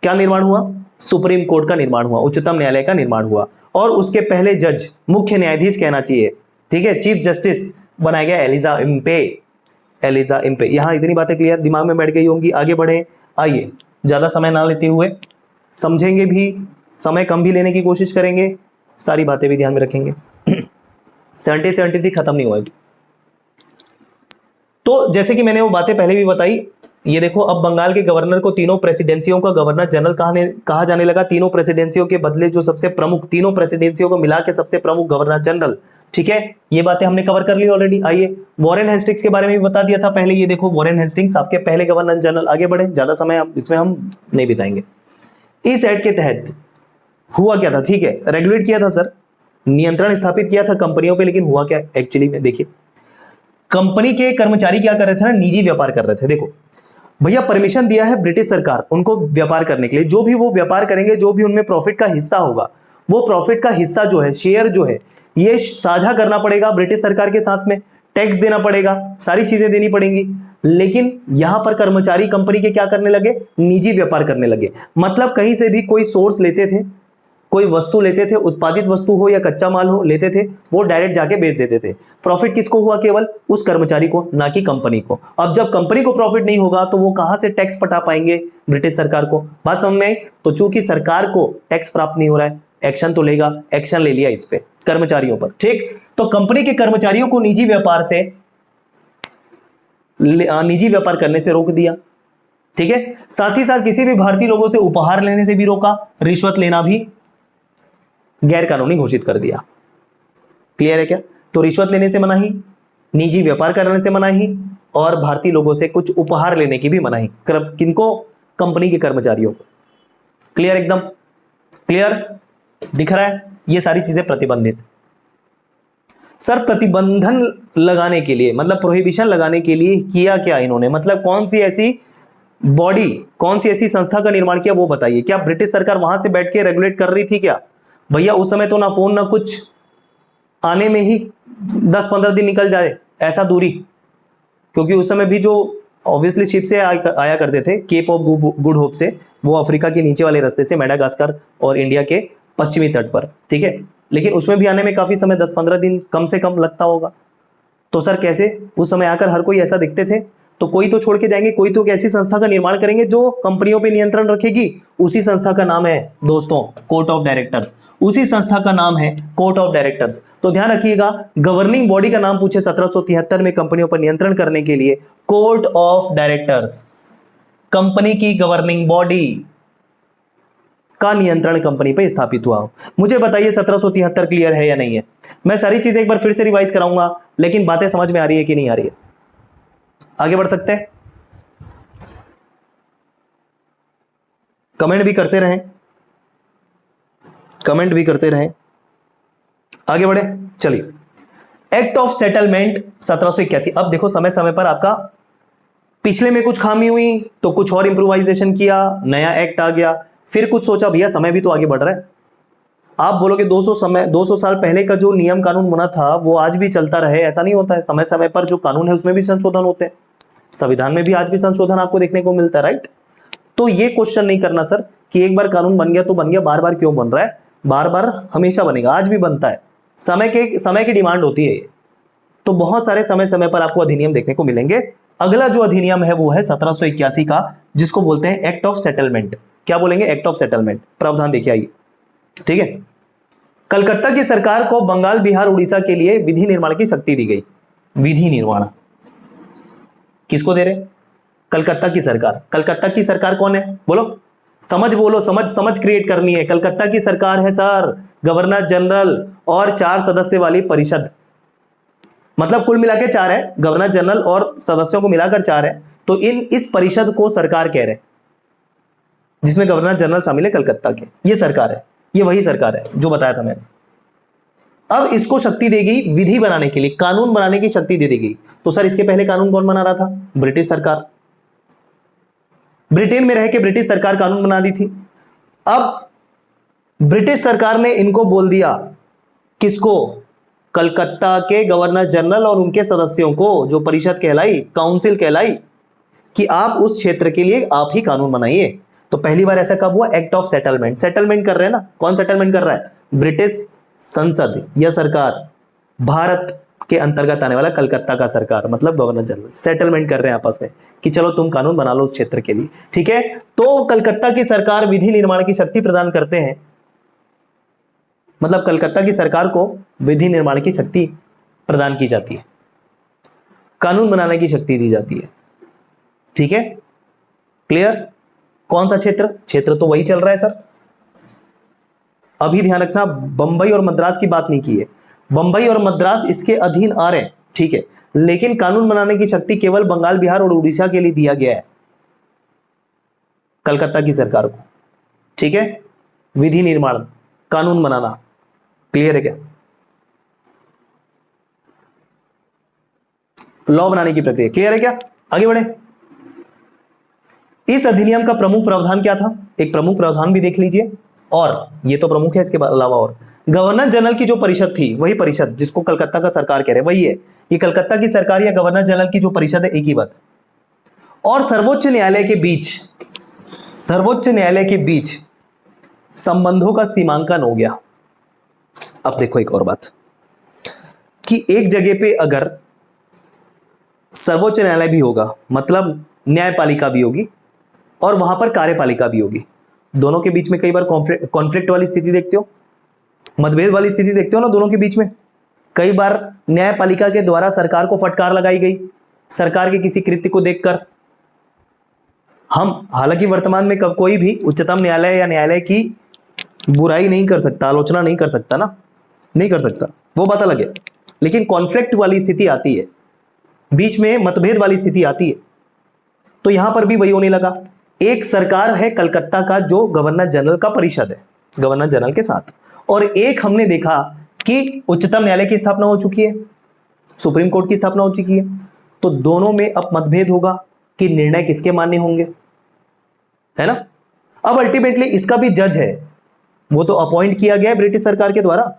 क्या निर्माण हुआ? सुप्रीम कोर्ट का निर्माण हुआ, उच्चतम न्यायालय का निर्माण हुआ। और उसके पहले जज, मुख्य न्यायाधीश कहना चाहिए, ठीक है, चीफ जस्टिस बनाया गया एलिजा इम्पे। Elijah Impey. यहां इतनी बातें क्लियर दिमाग में बैठ गई होंगी। आगे बढ़े, आइए ज्यादा समय ना लेते हुए समझेंगे भी, समय कम भी लेने की कोशिश करेंगे, सारी बातें भी ध्यान में रखेंगे। 70 खत्म नहीं हुआ अभी। तो जैसे कि मैंने वो बातें पहले भी बताई, ये देखो अब बंगाल के गवर्नर को तीनों प्रेसिडेंसियों का गवर्नर जनरल कहा जाने लगा। तीनों प्रेसिडेंसियों के बदले जो सबसे प्रमुख, तीनों प्रेसिडेंसियों को मिला के सबसे प्रमुख गवर्नर जनरल, ठीक है। ये बातें हमने कवर कर ली ऑलरेडी। आइए वॉरेन हेस्टिंग्स के बारे में भी बता दिया था पहले। ये देखो वॉरेन हेस्टिंग्स आपके पहले गवर्नर जनरल। आगे बढ़े, ज्यादा समय इसमें हम नहीं बिताएंगे। इस एक्ट के तहत हुआ क्या था? ठीक है, रेगुलेट किया था सर, नियंत्रण स्थापित किया था कंपनियों पे, लेकिन हुआ क्या एक्चुअली में? देखिए कंपनी के कर्मचारी क्या कर रहे थे ना, निजी व्यापार कर रहे थे। देखो भैया परमिशन दिया है ब्रिटिश सरकार उनको व्यापार करने के लिए। जो भी वो व्यापार करेंगे, जो भी उनमें प्रॉफिट का हिस्सा होगा, वो प्रॉफिट का हिस्सा जो है, शेयर जो है, ये साझा करना पड़ेगा ब्रिटिश सरकार के साथ में, टैक्स देना पड़ेगा, सारी चीजें देनी पड़ेंगी। लेकिन यहां पर कर्मचारी कंपनी के क्या करने लगे? निजी व्यापार करने लगे। मतलब कहीं से भी कोई सोर्स लेते थे, कोई वस्तु लेते थे, उत्पादित वस्तु हो या कच्चा माल हो, लेते थे, वो डायरेक्ट जाके बेच देते थे। प्रॉफिट किसको हुआ? केवल उस कर्मचारी को, ना कि कंपनी को। अब जब कंपनी को प्रॉफिट नहीं होगा तो वो कहां से टैक्स पटा पाएंगे ब्रिटिश सरकार को? बात समझ में आई? तो चूंकि सरकार को टैक्स प्राप्त नहीं हो रहा है, एक्शन तो लेगा, एक्शन ले लिया इस पे कर्मचारियों पर, ठीक। तो कंपनी के कर्मचारियों को निजी व्यापार करने से रोक दिया, ठीक है। साथ ही साथ किसी भी भारतीय लोगों से उपहार लेने से भी रोका, रिश्वत लेना भी गैर कानूनी घोषित कर दिया। क्लियर है क्या? तो रिश्वत लेने से मनाही, निजी व्यापार करने से मनाही, और भारतीय लोगों से कुछ उपहार लेने की भी मनाही। किनको? कंपनी के कर्मचारियों को। क्लियर? एकदम क्लियर दिख रहा है? ये सारी चीजें प्रतिबंधित। सर प्रतिबंधन लगाने के लिए, मतलब प्रोहिबिशन लगाने के लिए किया क्या इन्होंने? मतलब कौन सी ऐसी बॉडी, कौन सी ऐसी संस्था का निर्माण किया वो बताइए। क्या ब्रिटिश सरकार वहां से बैठ के रेगुलेट कर रही थी क्या? भैया उस समय तो ना फोन ना कुछ, आने में ही 10-15 दिन निकल जाए ऐसा दूरी। क्योंकि उस समय भी जो ऑब्वियसली शिप से आया करते थे, केप ऑफ गुड होप से, वो अफ्रीका के नीचे वाले रास्ते से मेडागास्कर और इंडिया के पश्चिमी तट पर, ठीक है। लेकिन उसमें भी आने में काफी समय, 10-15 दिन कम से कम लगता होगा। तो सर कैसे उस समय आकर हर कोई ऐसा दिखते थे? तो कोई तो छोड़ के जाएंगे, कोई तो ऐसी संस्था का निर्माण करेंगे जो कंपनियों पे नियंत्रण रखेगी। उसी संस्था का नाम है दोस्तों कोर्ट ऑफ डायरेक्टर्स। उसी संस्था का नाम है कोर्ट ऑफ डायरेक्टर्स। तो ध्यान रखिएगा, गवर्निंग बॉडी का नाम पूछे 1773 में कंपनियों पर नियंत्रण करने के लिए, कोर्ट ऑफ डायरेक्टर्स। कंपनी की गवर्निंग बॉडी का नियंत्रण कंपनी पे स्थापित हुआ। मुझे बताइए 1773 क्लियर है या नहीं है? मैं सारी चीजें एक बार फिर से रिवाइज कराऊंगा, लेकिन बातें समझ में आ रही है कि नहीं आ रही है? आगे बढ़ सकते हैं, कमेंट भी करते रहें, कमेंट भी करते रहें। आगे बढ़े, चलिए। Act of settlement 1781। अब देखो समय समय पर आपका पिछले में कुछ खामी हुई तो कुछ और इंप्रूवाइजेशन किया, नया एक्ट आ गया, फिर कुछ सोचा भैया समय भी तो आगे बढ़ रहा है। आप बोलोगे 200 साल पहले का जो नियम कानून बना था वो आज भी चलता रहे, ऐसा नहीं होता है। समय समय पर जो कानून है उसमें भी संशोधन होते हैं, संविधान में भी आज भी संशोधन आपको देखने को मिलता है, राइट। तो ये क्वेश्चन नहीं करना सर कि एक बार कानून बन गया तो बन गया, बार बार क्यों बन रहा है? बार बार हमेशा बनेगा, आज भी बनता है, समय की डिमांड होती है ये। तो बहुत सारे समय समय पर आपको अधिनियम देखने को मिलेंगे। अगला जो अधिनियम है वो है 1781 का, जिसको बोलते हैं एक्ट ऑफ सेटलमेंट। क्या बोलेंगे? Act of settlement. प्रावधान देखिए, आइए, ठीक है। कलकत्ता की सरकार को बंगाल, बिहार, उड़ीसा के लिए विधि निर्माण की शक्ति दी गई। विधि निर्माण किसको दे रहे? कलकत्ता की सरकार। कलकत्ता की सरकार कौन है? बोलो, बोलो, समझ क्रिएट करनी है। कलकत्ता की सरकार है सर गवर्नर जनरल और 4 सदस्य वाली परिषद। मतलब कुल मिलाकर 4 है, गवर्नर जनरल और सदस्यों को मिलाकर 4 है। तो इस परिषद को सरकार कह रहे हैं, जिसमें गवर्नर जनरल शामिल है कलकत्ता के। ये सरकार है, ये वही सरकार है जो बताया था मैंने। अब इसको शक्ति देगी विधि बनाने के लिए, कानून बनाने की शक्ति दे देगी। तो सर इसके पहले कानून कौन बना रहा था? ब्रिटिश सरकार। ब्रिटेन में रह के ब्रिटिश सरकार कानून बना रही थी। अब ब्रिटिश सरकार ने इनको बोल दिया, किसको? कलकत्ता के गवर्नर जनरल और उनके सदस्यों को, जो परिषद कहलाई, काउंसिल कहलाई, कि आप उस क्षेत्र के लिए आप ही कानून बनाइए। तो पहली बार ऐसा कब हुआ? Act of settlement. सेटलमेंट कर रहे हैं ना, कौन सेटलमेंट कर रहा है? ब्रिटिश संसद या सरकार, भारत के अंतर्गत आने वाला कलकत्ता का सरकार, मतलब गवर्नर जनरल सेटलमेंट कर रहे हैं आपस में कि चलो तुम कानून बना लो उस क्षेत्र के लिए, ठीक है। तो कलकत्ता की सरकार विधि निर्माण की शक्ति प्रदान करते हैं, मतलब कलकत्ता की सरकार को विधि निर्माण की शक्ति प्रदान की जाती है, कानून बनाने की शक्ति दी जाती है, ठीक है, क्लियर। कौन सा क्षेत्र? क्षेत्र तो वही चल रहा है सर। अभी ध्यान रखना, बंबई और मद्रास की बात नहीं की है। बंबई और मद्रास इसके अधीन आ रहे हैं, ठीक है, लेकिन कानून बनाने की शक्ति केवल बंगाल, बिहार और उड़ीसा के लिए दिया गया है, कलकत्ता की सरकार को, ठीक है। विधि निर्माण, कानून बनाना, क्लियर है क्या? लॉ बनाने की प्रक्रिया क्लियर है क्या? आगे बढ़े। इस अधिनियम का प्रमुख प्रावधान क्या था? एक प्रमुख प्रावधान भी देख लीजिए, और ये तो प्रमुख है, इसके अलावा और गवर्नर जनरल की जो परिषद थी, वही परिषद जिसको कलकत्ता का सरकार कह रहे हैं, वही है। ये कलकत्ता की सरकार या गवर्नर जनरल की जो परिषद है, एक ही बात है। और सर्वोच्च न्यायालय के बीच संबंधों का सीमांकन हो गया। अब देखो एक और बात, कि एक जगह पे अगर सर्वोच्च न्यायालय भी होगा, मतलब न्यायपालिका भी होगी, और वहां पर कार्यपालिका भी होगी, दोनों के बीच में कई बार कॉन्फ्लिक्ट वाली स्थिति देखते हो, मतभेद वाली स्थिति देखते हो ना दोनों के बीच में। कई बार न्यायपालिका के द्वारा सरकार को फटकार लगाई गई, सरकार के किसी कृत्य को देखकर। हम हालांकि वर्तमान में कोई भी उच्चतम न्यायालय या न्यायालय की बुराई नहीं कर सकता, आलोचना नहीं कर सकता ना, नहीं कर सकता, वो बात अलग है। लेकिन कॉन्फ्लिक्ट वाली स्थिति आती है, बीच में मतभेद वाली स्थिति आती है, तो यहां पर भी वही होने लगा। एक सरकार है कलकत्ता का जो गवर्नर जनरल का परिषद है, गवर्नर जनरल के साथ, और एक हमने देखा कि उच्चतम न्यायालय की स्थापना हो चुकी है, सुप्रीम कोर्ट की स्थापना हो चुकी है। तो दोनों में अब मतभेद होगा कि निर्णय किसके मान्य होंगे, है ना। अब अल्टीमेटली इसका भी जज है, वो तो अपॉइंट किया गया है ब्रिटिश सरकार के द्वारा।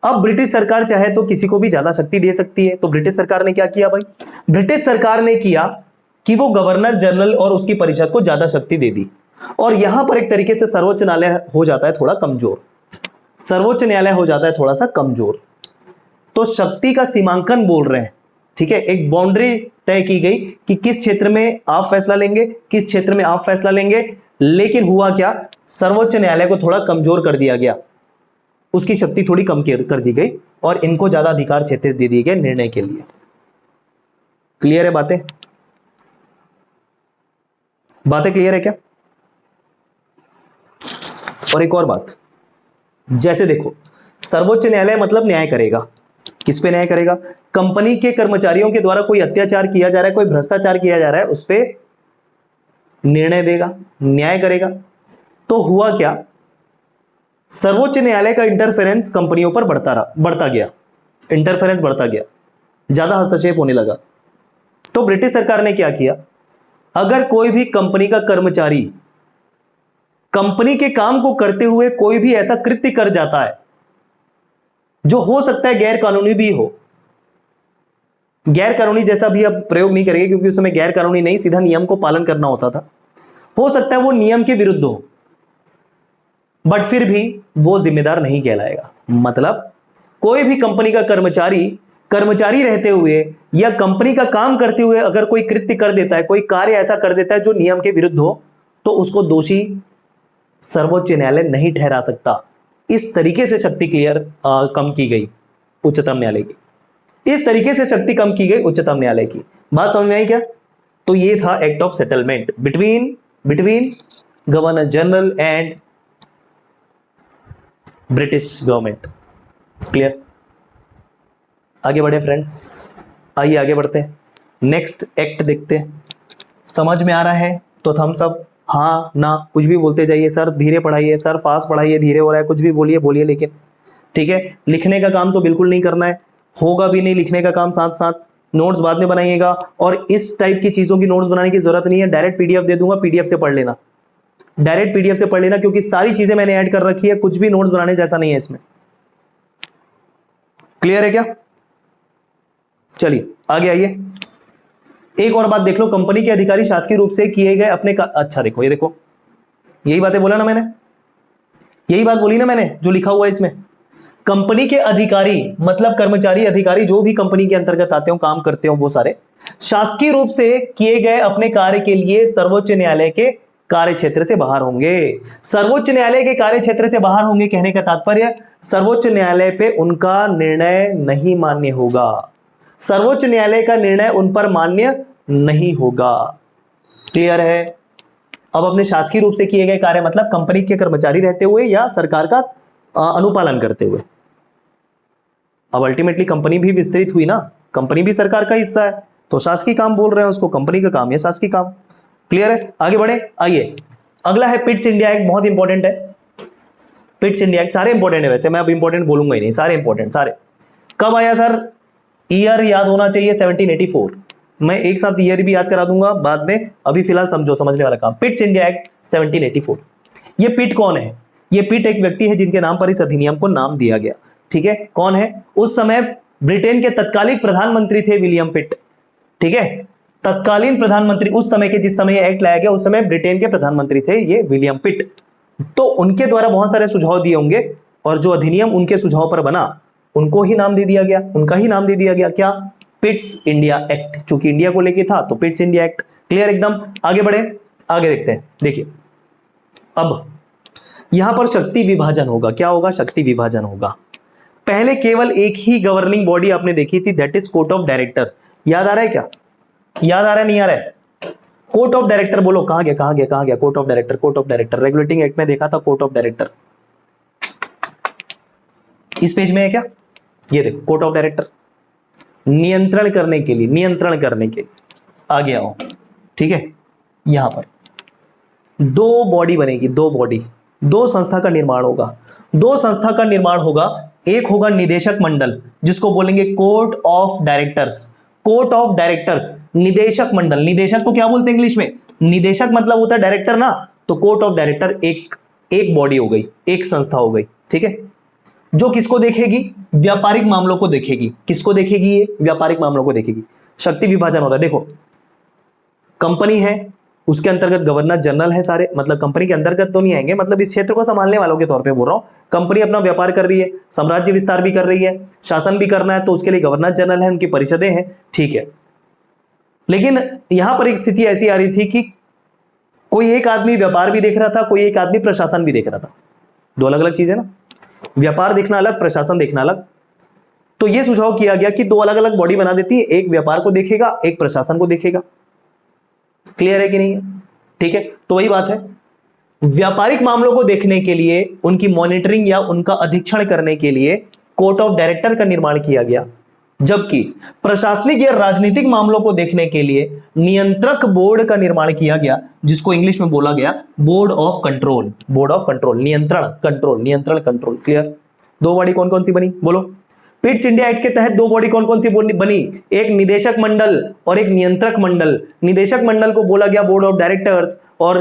अब ब्रिटिश सरकार चाहे तो किसी को भी ज्यादा शक्ति दे सकती है। तो ब्रिटिश सरकार ने क्या किया भाई? ब्रिटिश सरकार ने किया कि वो गवर्नर जनरल और उसकी परिषद को ज्यादा शक्ति दे दी, और यहां पर एक तरीके से सर्वोच्च न्यायालय हो जाता है थोड़ा कमजोर, सर्वोच्च न्यायालय हो जाता है थोड़ा सा कमजोर। तो शक्ति का सीमांकन बोल रहे हैं, ठीक है, एक बाउंड्री तय की गई कि किस क्षेत्र में आप फैसला लेंगे, किस क्षेत्र में आप फैसला लेंगे। लेकिन हुआ क्या? सर्वोच्च न्यायालय को थोड़ा कमजोर कर दिया गया, उसकी शक्ति थोड़ी कम कर दी गई, और इनको ज्यादा अधिकार क्षेत्र दे दिए गए निर्णय के लिए। क्लियर है बातें? बातें क्लियर है क्या? और एक और बात, जैसे देखो, सर्वोच्च न्यायालय मतलब न्याय करेगा, किस पे न्याय करेगा? कंपनी के कर्मचारियों के द्वारा कोई अत्याचार किया जा रहा है, कोई भ्रष्टाचार किया जा रहा है, उस पे निर्णय देगा, न्याय करेगा। तो हुआ क्या? सर्वोच्च न्यायालय का इंटरफेरेंस कंपनियों पर बढ़ता गया, इंटरफेरेंस बढ़ता गया, ज्यादा हस्तक्षेप होने लगा। तो ब्रिटिश सरकार ने क्या किया? अगर कोई भी कंपनी का कर्मचारी कंपनी के काम को करते हुए कोई भी ऐसा कृत्य कर जाता है जो हो सकता है गैर कानूनी भी हो, गैर कानूनी जैसा भी अब प्रयोग नहीं करेंगे क्योंकि उस समय गैर कानूनी नहीं, सीधा नियम को पालन करना होता था, हो सकता है वो नियम के विरुद्ध हो, बट फिर भी वो जिम्मेदार नहीं कहलाएगा। मतलब कोई भी कंपनी का कर्मचारी रहते हुए या कंपनी का काम करते हुए अगर कोई कृत्य कर देता है, कोई कार्य ऐसा कर देता है जो नियम के विरुद्ध हो, तो उसको दोषी सर्वोच्च न्यायालय नहीं ठहरा सकता। इस तरीके से शक्ति कम की गई उच्चतम न्यायालय की, इस तरीके से शक्ति कम की गई उच्चतम न्यायालय की। बात समझ में आई क्या? तो ये था act of settlement between governor general and British government. Clear? आगे बढ़े फ्रेंड्स, आइए आगे बढ़ते हैं, नेक्स्ट एक्ट देखते हैं। समझ में आ रहा है तो थम्स अप, हाँ ना कुछ भी बोलते जाइए, सर धीरे पढ़ाइए, सर फास्ट पढ़ाइए, धीरे हो रहा है, कुछ भी बोलिए लेकिन ठीक है। लिखने का काम तो बिल्कुल नहीं करना है, होगा भी नहीं लिखने का काम साथ साथ, नोट्स बाद में बनाइएगा, और इस टाइप की चीजों की नोट्स बनाने की जरूरत नहीं है, डायरेक्ट पीडीएफ दे दूंगा, पीडीएफ से पढ़ लेना, डायरेक्ट पीडीएफ से पढ़ लेना, क्योंकि सारी चीजें मैंने ऐड कर रखी है, कुछ भी नोट्स बनाने जैसा नहीं है इसमें। क्लियर है क्या? चलिए आगे आइए। एक और बात देख लो, कंपनी के अधिकारी शासकीय रूप से किए गए अपने अच्छा देखो, ये देखो, यही बातें बोला ना मैंने, यही बात बोली ना मैंने, जो लिखा हुआ है इसमें। कंपनी के अधिकारी मतलब कर्मचारी, अधिकारी जो भी कंपनी के अंतर्गत आते हो, काम करते हो, वो सारे शासकीय रूप से किए गए अपने कार्य के लिए सर्वोच्च न्यायालय के कार्य क्षेत्र से बाहर होंगे। सर्वोच्च न्यायालय के कार्य क्षेत्र से बाहर होंगे कहने का तात्पर्य सर्वोच्च न्यायालय पे उनका निर्णय नहीं मान्य होगा, सर्वोच्च न्यायालय का निर्णय उन पर मान्य नहीं होगा। क्लियर है? अब अपने शासकीय रूप से किए गए कार्य मतलब कंपनी के कर्मचारी रहते हुए या सरकार का अनुपालन करते हुए। अब अल्टीमेटली कंपनी भी विस्तृत हुई ना, कंपनी भी सरकार का हिस्सा है, तो शासकीय काम बोल रहे हैं उसको, कंपनी का काम या शासकीय काम। क्लियर है? आगे बढ़े, आइए अगला है पिट्स इंडिया एक्ट, बहुत इंपॉर्टेंट है। पिट्स इंडिया एक्ट सारे इंपॉर्टेंट है, वैसे मैं अब इंपॉर्टेंट बोलूंगा ही नहीं, सारे इंपॉर्टेंट सारे। कब आया सर? ईयर याद होना चाहिए 1784, मैं एक साथ ईयर भी याद करा दूंगा बाद में, अभी फिलहाल समझो, समझने वाला काम। Pitt's India act 1784। ये पिट कौन है? ये पिट एक व्यक्ति है जिनके नाम पर इस अधिनियम को नाम दिया गया। ठीक है, कौन है? उस समय ब्रिटेन के तत्कालीन प्रधानमंत्री थे विलियम पिट। ठीक है, तत्कालीन प्रधानमंत्री उस समय के, जिस समय एक्ट लाया गया उस समय ब्रिटेन के प्रधानमंत्री थे ये विलियम पिट। तो उनके द्वारा बहुत सारे सुझाव दिए होंगे, और जो अधिनियम उनके सुझाव पर बना उनको ही नाम दे दिया गया, उनका ही नाम दे दिया गया, क्या? Pitt's India act. चूंकि इंडिया को लेके था तो पिट्स इंडिया एक्ट। क्लियर एकदम? आगे बढ़े, आगे देखते हैं। देखिए अब यहां पर शक्ति विभाजन होगा। क्या होगा? शक्ति विभाजन होगा। पहले केवल एक ही गवर्निंग बॉडी आपने देखी थी, that is court of director. याद आ रहा है क्या? याद आ रहा है, नहीं आ रहा है? कोर्ट ऑफ डायरेक्टर बोलो, कहां गया, कहां गया, कहां गया? Court of director, court of director regulating act में देखा था कोर्ट ऑफ डायरेक्टर। इस पेज में है क्या? ये देखो कोर्ट ऑफ डायरेक्टर, नियंत्रण करने के लिए, नियंत्रण करने के लिए। आगे आओ, ठीक है। यहां पर दो बॉडी बनेगी, दो बॉडी, दो संस्था का निर्माण होगा, दो संस्था का निर्माण होगा। एक होगा निदेशक मंडल, जिसको बोलेंगे court of directors, court of directors, निदेशक मंडल। निदेशक को क्या बोलते हैं इंग्लिश में? निदेशक मतलब होता है डायरेक्टर ना, तो कोर्ट ऑफ डायरेक्टर एक बॉडी हो गई, एक संस्था हो गई। ठीक है, जो किसको देखेगी? व्यापारिक मामलों को देखेगी। किसको देखेगी? ये व्यापारिक मामलों को देखेगी। शक्ति विभाजन हो रहा है। देखो कंपनी है, उसके अंतर्गत गवर्नर जनरल है सारे, मतलब कंपनी के अंतर्गत तो नहीं आएंगे, मतलब इस क्षेत्र को संभालने वालों के तौर पे बोल रहा हूं। कंपनी अपना व्यापार कर रही है, साम्राज्य विस्तार भी कर रही है, शासन भी करना है, तो उसके लिए गवर्नर जनरल है, उनकी परिषदें हैं। ठीक है, लेकिन यहां पर एक स्थिति ऐसी आ रही थी कि कोई एक आदमी व्यापार भी देख रहा था, कोई एक आदमी प्रशासन भी देख रहा था। दो अलग अलग चीजें ना, व्यापार देखना अलग, प्रशासन देखना अलग। तो यह सुझाव किया गया कि दो अलग अलग बॉडी बना देती है, एक व्यापार को देखेगा, एक प्रशासन को देखेगा। क्लियर है कि नहीं है? ठीक है, तो वही बात है, व्यापारिक मामलों को देखने के लिए, उनकी मॉनिटरिंग या उनका अधीक्षण करने के लिए कोर्ट ऑफ डायरेक्टर का निर्माण किया गया, जबकि प्रशासनिक या राजनीतिक मामलों को देखने के लिए नियंत्रक बोर्ड का निर्माण किया गया, जिसको इंग्लिश में बोला गया board of control. Board of control, नियंत्रण कंट्रोल, नियंत्रण कंट्रोल। क्लियर? दो बॉडी कौन कौन सी बनी बोलो? पिट्स इंडिया एक्ट के तहत दो बॉडी कौन कौन सी बनी? एक निदेशक मंडल और एक नियंत्रक मंडल। निदेशक मंडल को बोला गया बोर्ड ऑफ डायरेक्टर्स, और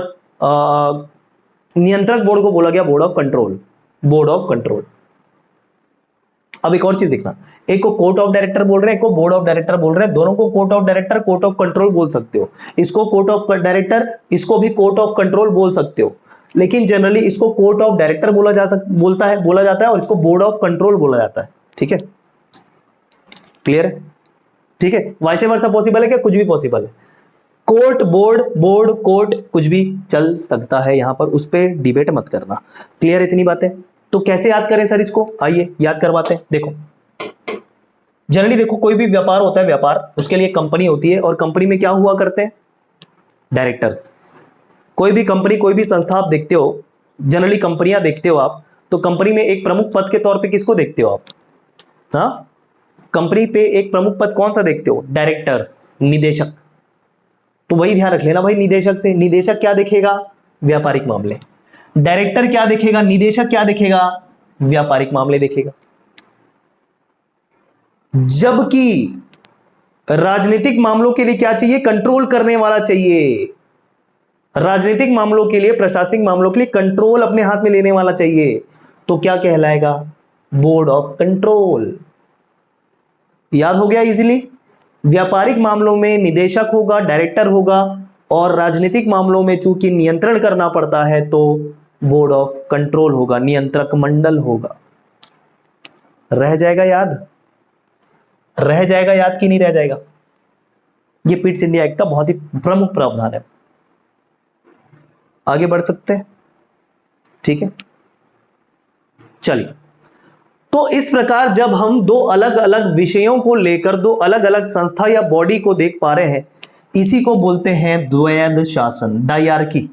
नियंत्रक बोर्ड को बोला गया board of control. Board of control. अब एक और चीज देखना, एक को कोर्ट ऑफ डायरेक्टर बोल रहे हैं, एक को बोर्ड ऑफ डायरेक्टर बोल रहे हैं। दोनों को court of director, court of control बोल सकते हो। इसको कोर्ट ऑफ डायरेक्टर, इसको भी कोर्ट ऑफ कंट्रोल बोल सकते हो, लेकिन जनरली इसको कोर्ट ऑफ डायरेक्टर बोला जाता है, और इसको बोर्ड ऑफ कंट्रोल बोला जाता है। ठीक है, क्लियर है? ठीक है, वाइस वर्सा पॉसिबल है क्या? कुछ भी पॉसिबल है। कोर्ट, बोर्ड, बोर्ड, कोर्ट, कुछ भी चल सकता है यहां पर, उस पर डिबेट मत करना। क्लियर है इतनी बातें? तो कैसे याद करें सर इसको? आइए याद करवाते हैं। देखो जनरली देखो, कोई भी व्यापार होता है, व्यापार, उसके लिए कंपनी होती है, और कंपनी में क्या हुआ करते हैं? डायरेक्टर्स। कोई भी कंपनी, कोई भी संस्था आप देखते हो, जनरली कंपनियां देखते हो आप, तो कंपनी में एक प्रमुख पद के तौर पे किसको देखते हो आप? हाँ, कंपनी पे एक प्रमुख पद कौन सा देखते हो? डायरेक्टर्स, निदेशक। तो वही ध्यान रख लेना भाई, निदेशक से, निदेशक क्या देखेगा? व्यापारिक मामले। डायरेक्टर क्या देखेगा? निदेशक क्या देखेगा? व्यापारिक मामले देखेगा। जबकि राजनीतिक मामलों के लिए क्या चाहिए? कंट्रोल करने वाला चाहिए। राजनीतिक मामलों के लिए, प्रशासनिक मामलों के लिए कंट्रोल अपने हाथ में लेने वाला चाहिए। तो क्या कहलाएगा? Board of control. याद हो गया इजीली? व्यापारिक मामलों में निदेशक होगा, डायरेक्टर होगा, और राजनीतिक मामलों में चूंकि नियंत्रण करना पड़ता है तो बोर्ड ऑफ कंट्रोल होगा, नियंत्रक मंडल होगा। रह जाएगा याद? रह जाएगा याद कि नहीं रह जाएगा? ये पिट्स इंडिया एक्ट का बहुत ही प्रमुख प्रावधान है। आगे बढ़ सकते हैं? ठीक है, चलिए। तो इस प्रकार जब हम दो अलग अलग विषयों को लेकर दो अलग अलग संस्था या बॉडी को देख पा रहे हैं, इसी को बोलते हैं द्वैध शासन, डायरकी।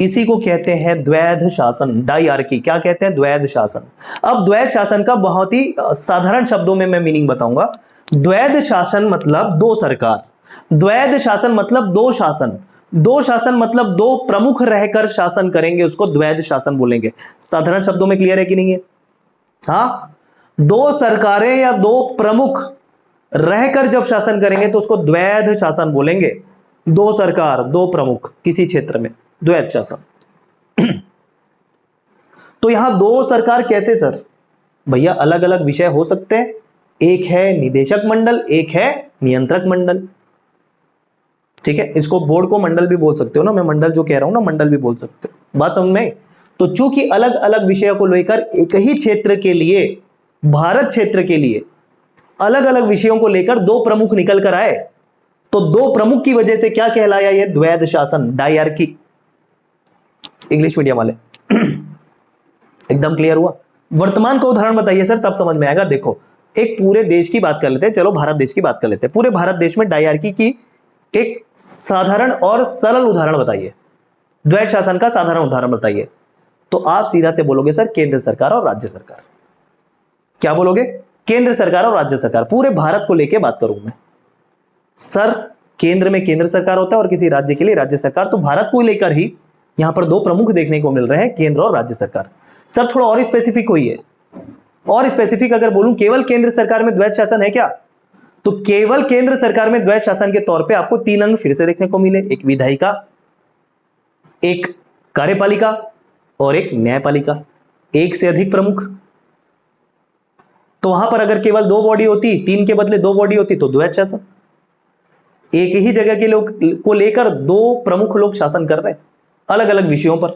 इसी को कहते हैं द्वैध शासन, डायरकी। क्या कहते हैं? द्वैध शासन। अब द्वैध शासन का बहुत ही साधारण शब्दों में मैं मीनिंग बताऊंगा। द्वैध शासन मतलब दो सरकार, द्वैध शासन मतलब दो शासन, दो शासन मतलब दो प्रमुख रहकर शासन करेंगे, उसको द्वैध शासन बोलेंगे। साधारण शब्दों में क्लियर है कि नहीं है? हाँ, दो सरकारें या दो प्रमुख रहकर जब शासन करेंगे तो उसको द्वैध शासन बोलेंगे। दो सरकार, दो प्रमुख किसी क्षेत्र में, द्वैध शासन। तो यहां दो सरकार कैसे सर? भैया अलग अलग विषय हो सकते हैं, एक है निदेशक मंडल, एक है नियंत्रक मंडल। ठीक है, इसको बोर्ड को मंडल भी बोल सकते हो ना, मैं मंडल जो कह रहा हूं ना, मंडल भी बोल सकते हो। बात समझ में? तो चूंकि अलग अलग विषयों को लेकर एक ही क्षेत्र के लिए, भारत क्षेत्र के लिए अलग अलग विषयों को लेकर दो प्रमुख निकल कर आए, तो दो प्रमुख की वजह से क्या कहलाया? ये द्वैध शासन, डायरकी। इंग्लिश मीडियम वाले एकदम क्लियर हुआ? वर्तमान का उदाहरण बताइए सर, तब समझ में आएगा। देखो, एक पूरे देश की बात कर लेते हैं, चलो भारत देश की बात कर लेते हैं। पूरे भारत देश में डायरकी की एक साधारण और सरल उदाहरण बताइए, द्वैध शासन का साधारण उदाहरण बताइए। तो आप सीधा से बोलोगे सर केंद्र सरकार और राज्य सरकार। क्या बोलोगे? केंद्र सरकार और राज्य सरकार। पूरे भारत को लेकर बात करूं मैं सर, केंद्र में केंद्र सरकार होता है और किसी राज्य के लिए राज्य सरकार। तो भारत को लेकर ही यहां पर दो प्रमुख देखने को मिल रहे हैं, केंद्र और राज्य सरकार। सर थोड़ा और स्पेसिफिक होइए, और स्पेसिफिक अगर बोलूं, केवल केंद्र सरकार में द्वैध शासन है क्या? तो केवल केंद्र सरकार में द्वैध शासन के तौर पे आपको तीन अंग फिर से देखने को मिले, एक विधायिका, एक कार्यपालिका और एक न्यायपालिका। एक से अधिक प्रमुख। तो वहां पर अगर केवल दो बॉडी होती, तीन के बदले दो बॉडी होती, तो द्वैध शासन। एक ही जगह के लोग को लेकर दो प्रमुख लोग शासन कर रहे हैं अलग अलग विषयों पर।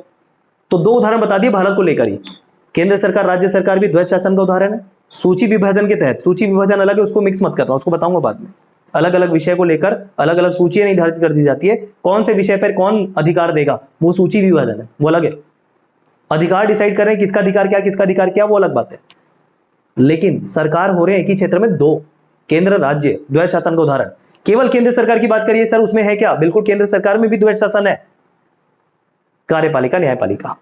तो दो उदाहरण बता दिए भारत को लेकर ही। केंद्र सरकार, राज्य सरकार भी द्वैध शासन का उदाहरण है। सूची विभाजन के तहत, सूची विभाजन अलग है, उसको मिक्स मत करना, उसको बताऊंगा बाद में। अलग अलग विषय को लेकर अलग अलग सूचियां निर्धारित कर दी जाती है, कौन से विषय पर कौन अधिकार देगा, वो सूची विभाजन है, वो अलग है। अधिकार डिसाइड कर रहे हैं किसका अधिकार क्या, किसका अधिकार क्या, वो अलग बात है। लेकिन सरकार हो रहे हैं एक ही क्षेत्र में दो, केंद्र राज्य, द्वैध शासन का उदाहरण। केवल केंद्र सरकार की बात करिए सर, उसमें है क्या? बिल्कुल केंद्र सरकार में भी द्वैध शासन है, कार्यपालिका न्यायपालिका।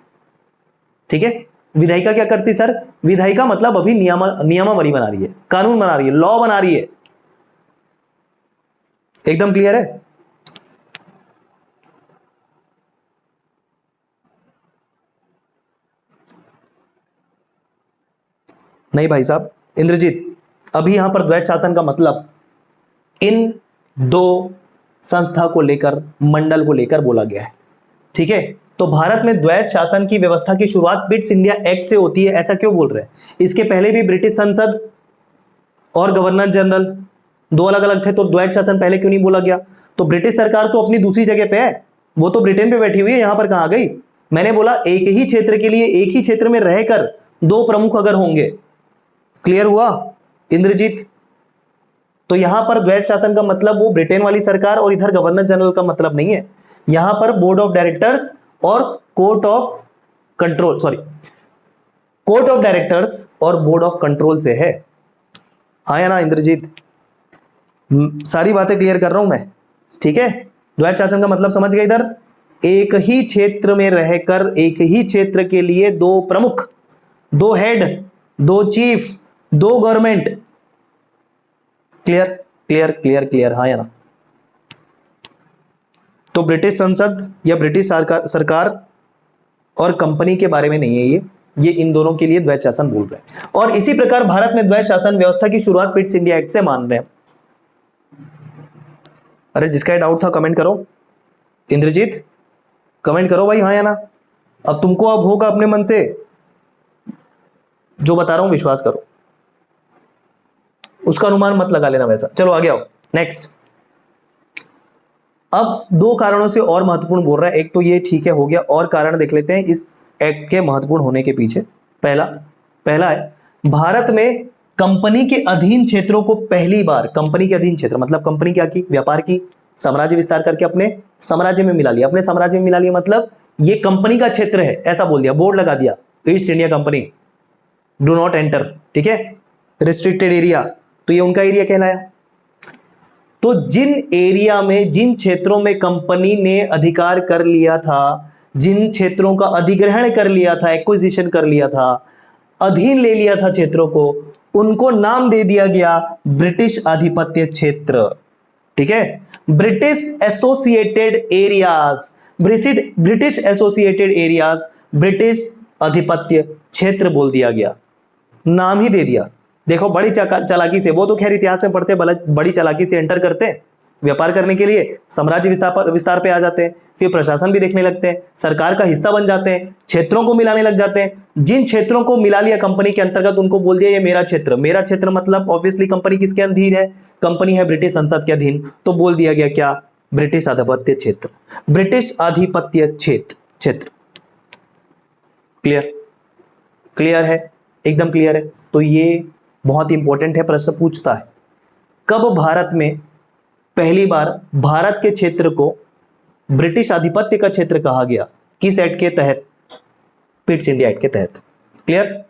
ठीक है। विधायिका क्या करती सर? विधायिका मतलब अभी नियमावली बना रही है, कानून बना रही है, लॉ बना रही है। एकदम क्लियर है? नहीं भाई साहब, इंद्रजीत, अभी यहां पर द्वैध शासन का मतलब इन दो संस्था को लेकर, मंडल को लेकर बोला गया है। ठीक है। तो भारत में द्वैध शासन की व्यवस्था की शुरुआत पिट्स इंडिया एक्ट से होती है। ऐसा क्यों बोल रहे हैं? इसके पहले भी ब्रिटिश संसद और गवर्नर जनरल दो अलग अलग थे, तो द्वैध शासन पहले क्यों नहीं बोला गया? तो ब्रिटिश सरकार तो अपनी दूसरी जगह पे है, वो तो ब्रिटेन पे बैठी हुई है, यहां पर कहां गई? मैंने बोला एक ही क्षेत्र के लिए, एक ही क्षेत्र में रहकर दो प्रमुख अगर होंगे। क्लियर हुआ इंद्रजीत? तो यहां पर द्वैध शासन का मतलब वो ब्रिटेन वाली सरकार और इधर गवर्नर जनरल का मतलब नहीं है। यहां पर बोर्ड ऑफ डायरेक्टर्स और court of control, sorry, court of directors और बोर्ड ऑफ कंट्रोल से है। आया ना इंद्रजीत? सारी बातें क्लियर कर रहा हूं मैं। ठीक है। द्वैध शासन का मतलब समझ गए? इधर एक ही क्षेत्र में रहकर, एक ही क्षेत्र के लिए दो प्रमुख, दो हेड, दो चीफ, दो government. Clear clear clear clear? हाँ या ना? तो ब्रिटिश संसद या ब्रिटिश सरकार और कंपनी के बारे में नहीं है ये इन दोनों के लिए द्वैध शासन बोल रहे हैं। और इसी प्रकार भारत में द्वैध शासन व्यवस्था की शुरुआत पिट्स इंडिया एक्ट से मान रहे हैं। अरे जिसका ये डाउट था कमेंट करो। इंद्रजीत कमेंट करो भाई, हाँ या ना। अब तुमको अब होगा अपने मन से, जो बता रहा हूं विश्वास करो, उसका अनुमान मत लगा लेना वैसा। चलो आगे आओ, नेक्स्ट। अब दो कारणों से और महत्वपूर्ण बोल रहा है, एक तो ये ठीक है हो गया, और कारण देख लेते हैं इस एक्ट के महत्वपूर्ण होने के पीछे। पहला है भारत में कंपनी के अधीन क्षेत्रों को पहली बार, कंपनी के अधीन क्षेत्र मतलब कंपनी क्या की, व्यापार की, साम्राज्य विस्तार करके अपने साम्राज्य में मिला लिया, अपने साम्राज्य में मिला लिया मतलब ये कंपनी का क्षेत्र है ऐसा बोल दिया, बोर्ड लगा दिया, east India company do not enter, ठीक है, रिस्ट्रिक्टेड एरिया, तो ये उनका एरिया कहलाया। तो जिन एरिया में, जिन क्षेत्रों में कंपनी ने अधिकार कर लिया था, जिन क्षेत्रों का अधिग्रहण कर लिया था, एक्विजिशन कर लिया था, अधीन ले लिया था क्षेत्रों को, उनको नाम दे दिया गया ब्रिटिश आधिपत्य क्षेत्र, ठीक है, British associated areas, British associated areas, British आधिपत्य क्षेत्र बोल दिया गया, नाम ही दे दिया। देखो बड़ी चालाकी से, वो तो खैर इतिहास में पढ़ते, बड़ी चालाकी से एंटर करते हैं व्यापार करने के लिए, साम्राज्य विस्तार पे आ जाते हैं, फिर प्रशासन भी देखने लगते हैं, सरकार का हिस्सा बन जाते हैं, क्षेत्रों को मिलाने लग जाते हैं। जिन क्षेत्रों को मिला लिया कंपनी के अंतर्गत, उनको बोल दिया ये मेरा क्षेत्र। मेरा क्षेत्र मतलब ऑब्वियसली कंपनी किसके अधीन है, कंपनी है ब्रिटिश संसद के अधीन, तो बोल दिया गया क्या, ब्रिटिश आधिपत्य क्षेत्र, ब्रिटिश आधिपत्य क्षेत्र। क्लियर है, एकदम क्लियर है। तो ये बहुत इंपॉर्टेंट है, प्रश्न पूछता है कब भारत में पहली बार भारत के क्षेत्र को ब्रिटिश आधिपत्य का क्षेत्र कहा गया, किस एक्ट के तहत, पिट्स इंडिया एक्ट के तहत। क्लियर।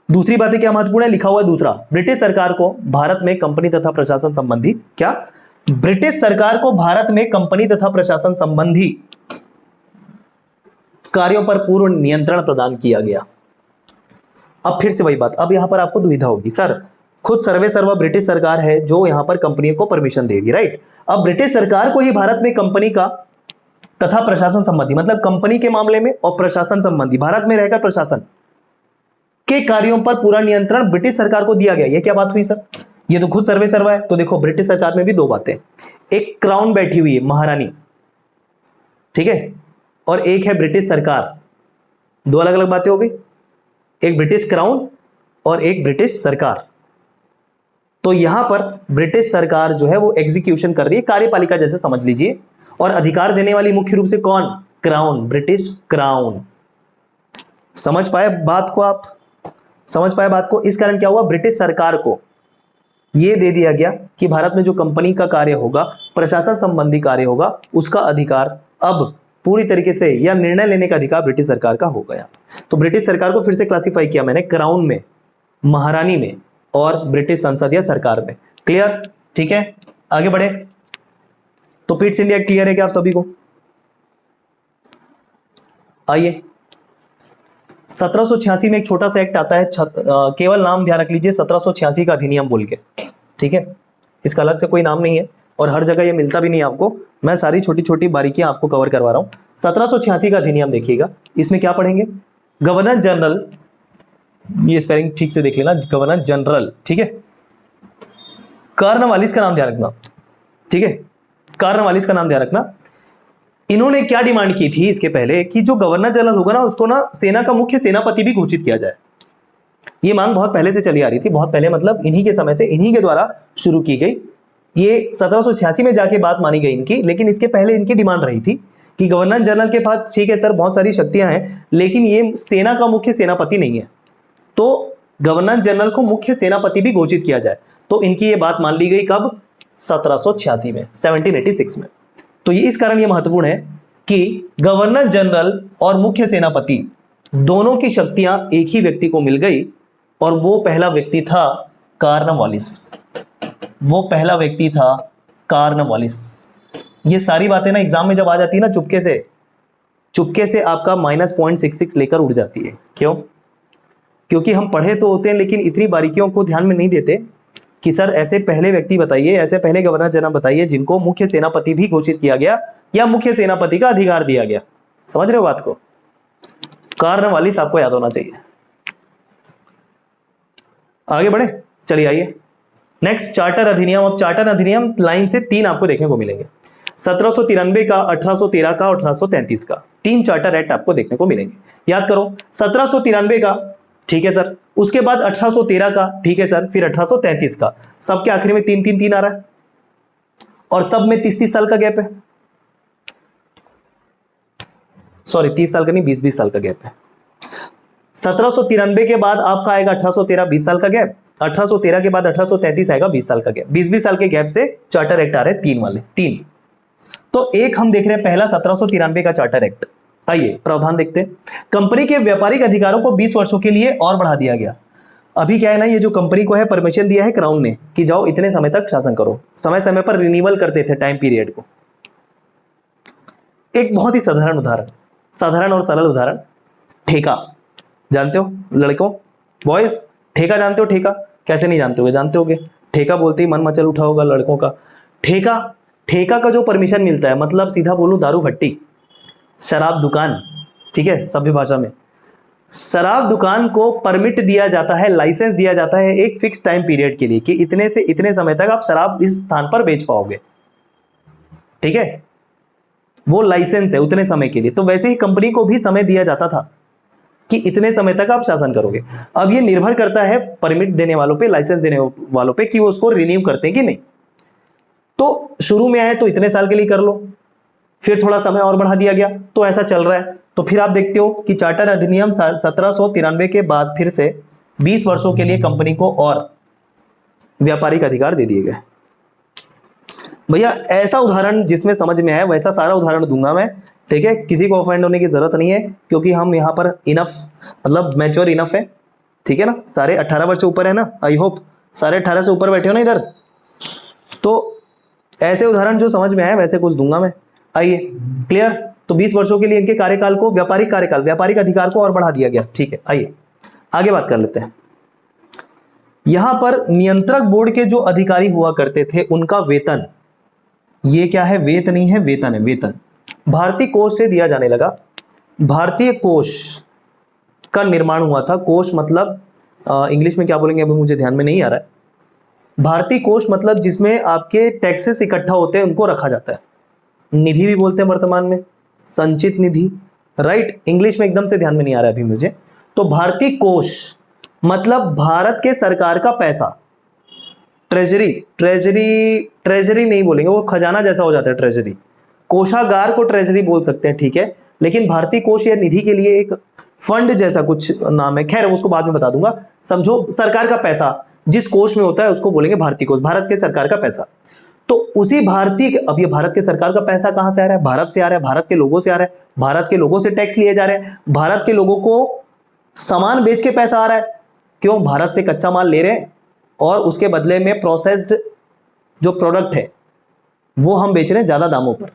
दूसरी बातें क्या महत्वपूर्ण है, लिखा हुआ है दूसरा, ब्रिटिश सरकार को भारत में कंपनी तथा प्रशासन संबंधी, क्या, ब्रिटिश सरकार को भारत में कंपनी तथा प्रशासन संबंधी कार्यों पर पूर्ण नियंत्रण प्रदान किया गया। अब फिर से वही बात, अब यहां पर आपको दुविधा होगी, सर खुद सर्वे सर्वा ब्रिटिश सरकार है जो यहां पर कंपनियों को परमिशन देगी, राइट। अब ब्रिटिश सरकार को ही भारत में कंपनी का तथा प्रशासन संबंधी, मतलब कंपनी के मामले में और प्रशासन संबंधी, भारत में रहकर प्रशासन के कार्यों पर पूरा नियंत्रण ब्रिटिश सरकार को दिया गया। ये क्या बात हुई सर, ये तो खुद सर्वे सर्वा है। तो देखो ब्रिटिश सरकार में भी दो बातें, एक क्राउन बैठी हुई है, महारानी, ठीक है, और एक है ब्रिटिश सरकार, दो अलग अलग बातें हो गई, एक ब्रिटिश क्राउन और एक ब्रिटिश सरकार। तो यहां पर ब्रिटिश सरकार जो है वो एग्जीक्यूशन कर रही है, कार्यपालिका जैसे समझ लीजिए, और अधिकार देने वाली मुख्य रूप से कौन, क्राउन, ब्रिटिश क्राउन। समझ पाए बात को, आप समझ पाए बात को। इस कारण क्या हुआ, ब्रिटिश सरकार को यह दे दिया गया कि भारत में जो कंपनी का कार्य होगा, प्रशासन संबंधी कार्य होगा, उसका अधिकार अब पूरी तरीके से, या निर्णय लेने का अधिकार ब्रिटिश सरकार का हो गया। तो ब्रिटिश सरकार को फिर से क्लासिफाई किया मैंने क्राउन में, महारानी में और ब्रिटिश संसद या सरकार में। क्लियर, ठीक है, आगे बढ़े। तो पिट्स इंडिया क्लियर है क्या आप सभी को। आइए 1786 में एक छोटा सा एक्ट आता है, केवल नाम ध्यान रख लीजिए, 1786 का अधिनियम बोल के, ठीक है, इसका अलग से कोई नाम नहीं है और हर जगह ये मिलता भी नहीं आपको, मैं सारी छोटी छोटी बारीकियां आपको कवर करवा रहा हूं। 1786 का अधिनियम देखिएगा, इसमें क्या पढ़ेंगे, गवर्नर जनरल, ये स्पेलिंग ठीक से देख लेना, गवर्नर जनरल, ठीक है, कॉर्नवालिस का नाम ध्यान रखना, ठीक है, कॉर्नवालिस का नाम ध्यान रखना। इन्होंने क्या डिमांड की थी इसके पहले, कि जो गवर्नर जनरल होगा ना, उसको ना सेना का मुख्य सेनापति भी घोषित किया जाए। ये मांग बहुत पहले से चली आ रही थी, बहुत पहले मतलब इन्हीं के समय से, इन्हीं के द्वारा शुरू की गई। ये 1786 में जाके बात मानी गई इनकी, लेकिन इसके पहले इनकी डिमांड रही थी कि गवर्नर जनरल के पास ठीक है सर बहुत सारी शक्तियां हैं, लेकिन ये सेना का मुख्य सेनापति नहीं है, तो गवर्नर जनरल को मुख्य सेनापति भी घोषित किया जाए। तो इनकी ये बात मान ली गई कब, 1786 में, 1786 में। तो ये इस कारण ये महत्वपूर्ण है कि गवर्नर जनरल और मुख्य सेनापति दोनों की शक्तियां एक ही व्यक्ति को मिल गई, और वो पहला व्यक्ति था कॉर्नवालिस, वो पहला व्यक्ति था कॉर्नवालिस। ये सारी बातें ना एग्जाम में जब आ जाती है ना, चुपके से आपका -0.66 लेकर उड़ जाती है। क्यों, क्योंकि हम पढ़े तो होते हैं लेकिन इतनी बारीकियों को ध्यान में नहीं देते कि सर ऐसे पहले व्यक्ति बताइए, ऐसे पहले गवर्नर जनरल बताइए जिनको मुख्य सेनापति भी घोषित किया गया या मुख्य सेनापति का अधिकार दिया गया। समझ रहे हो बात को, कॉर्नवालिस आपको याद होना चाहिए। आगे बढ़े, चलिए आइए नेक्स्ट चार्टर अधिनियम। अब चार्टर अधिनियम लाइन से 3 आपको देखने को मिलेंगे, 1793 का, 1813 का, 1833 का। 3 चार्टर एक्ट आपको देखने को मिलेंगे। याद करो, 1793 का, ठीक है सर, उसके बाद 1813 का, ठीक है सर, फिर 1833 का। सबके आखिर में 3-3-3 आ रहा है और सब में 30-30 साल का गैप है। सॉरी 30 साल का नहीं, 20-20 साल का गैप है। 1793 के बाद आपका आएगा 1813, 20 साल का गैप। 1813 के बाद 1833 आएगा, 20 साल का गैप। 20-20 साल के गैप से चार्टर एक्ट आ रहे हैं 3 वाले, 3। तो एक हम देख रहे हैं पहला 1793 का चार्टर एक्ट। आइए प्रावधान देखते हैं। कंपनी के व्यापारिक अधिकारों को 20 वर्षों के लिए और बढ़ा दिया गया। अभी क्या है ना, ये जो कंपनी को है परमिशन दिया है क्राउन ने कि जाओ इतने समय तक शासन करो, समय समय पर रिन्यूअल करते थे टाइम पीरियड को। एक बहुत ही साधारण उदाहरण, साधारण और सरल उदाहरण, ठेका। जानते हो लड़कों, बॉयज, ठेका जानते हो? ठेका कैसे नहीं जानते होगे, जानते होगे। ठेका बोलते ही मन मचल उठा होगा लड़कों का। ठेका, ठेका का जो परमिशन मिलता है, मतलब सीधा बोलूं दारू भट्टी, शराब दुकान, ठीक है, सभ्य भाषा में शराब दुकान को परमिट दिया जाता है, लाइसेंस दिया जाता है एक फिक्स टाइम पीरियड के लिए कि इतने से इतने समय तक आप शराब इस स्थान पर बेच पाओगे, ठीक है, वो लाइसेंस है उतने समय के लिए। तो वैसे ही कंपनी को भी समय दिया जाता था कि इतने समय तक आप शासन करोगे। अब ये निर्भर करता है परमिट देने वालों पे, लाइसेंस देने वालों पे कि वो उसको रिन्यू करते हैं कि नहीं। तो शुरू में आए तो इतने साल के लिए कर लो, फिर थोड़ा समय और बढ़ा दिया गया, तो ऐसा चल रहा है। तो फिर आप देखते हो कि चार्टर अधिनियम 1793 के बाद फिर से 20 वर्षों के लिए कंपनी को और व्यापारिक अधिकार दे दिए गए। भैया ऐसा उदाहरण जिसमें समझ में आए वैसा सारा उदाहरण दूंगा मैं, ठीक है, किसी को ऑफेंड होने की जरूरत नहीं है, क्योंकि हम यहाँ पर इनफ, मतलब मैच्योर इनफ है, ठीक है ना। सारे 18 वर्ष से ऊपर है ना, आई होप सारे 18 से ऊपर बैठे हो ना इधर। तो ऐसे उदाहरण जो समझ में आए वैसे कुछ दूंगा मैं। आइए क्लियर। तो 20 वर्षों के लिए इनके कार्यकाल को, व्यापारिक कार्यकाल, व्यापारिक अधिकार को और बढ़ा दिया गया, ठीक है। आइए आगे बात कर लेते हैं। यहां पर नियंत्रक बोर्ड के जो अधिकारी हुआ करते थे उनका वेतन, ये क्या है, वेतन नहीं है, वेतन है, वेतन भारतीय कोष से दिया जाने लगा। भारतीय कोष का निर्माण हुआ था। कोष मतलब इंग्लिश में क्या बोलेंगे अभी मुझे ध्यान में नहीं आ रहा है। भारतीय कोष मतलब जिसमें आपके टैक्सेस इकट्ठा होते हैं उनको रखा जाता है। निधि भी बोलते हैं वर्तमान में, संचित निधि, राइट, इंग्लिश में एकदम से ध्यान में नहीं आ रहा है अभी मुझे। तो भारतीय कोष मतलब भारत के सरकार का पैसा। ट्रेजरी, ट्रेजरी, ट्रेजरी नहीं बोलेंगे, वो खजाना जैसा हो जाता है ट्रेजरी। कोषागार को ट्रेजरी बोल सकते हैं, ठीक है, लेकिन भारतीय कोष या निधि के लिए एक फंड जैसा कुछ नाम है, खैर उसको बाद में बता दूंगा। समझो सरकार का पैसा जिस कोष में होता है उसको बोलेंगे भारतीय कोष, भारत के सरकार का पैसा। तो उसी भारतीय, अब ये भारत के सरकार का पैसा कहां से आ रहा है, भारत से आ रहा है, भारत के लोगों से आ रहा है, भारत के लोगों से टैक्स लिए जा रहे हैं, भारत के लोगों को सामान बेच के पैसा आ रहा है। क्यों? भारत से कच्चा माल ले रहे हैं और उसके बदले में प्रोसेस्ड जो प्रोडक्ट है वो हम बेच रहे हैं ज्यादा दामों पर।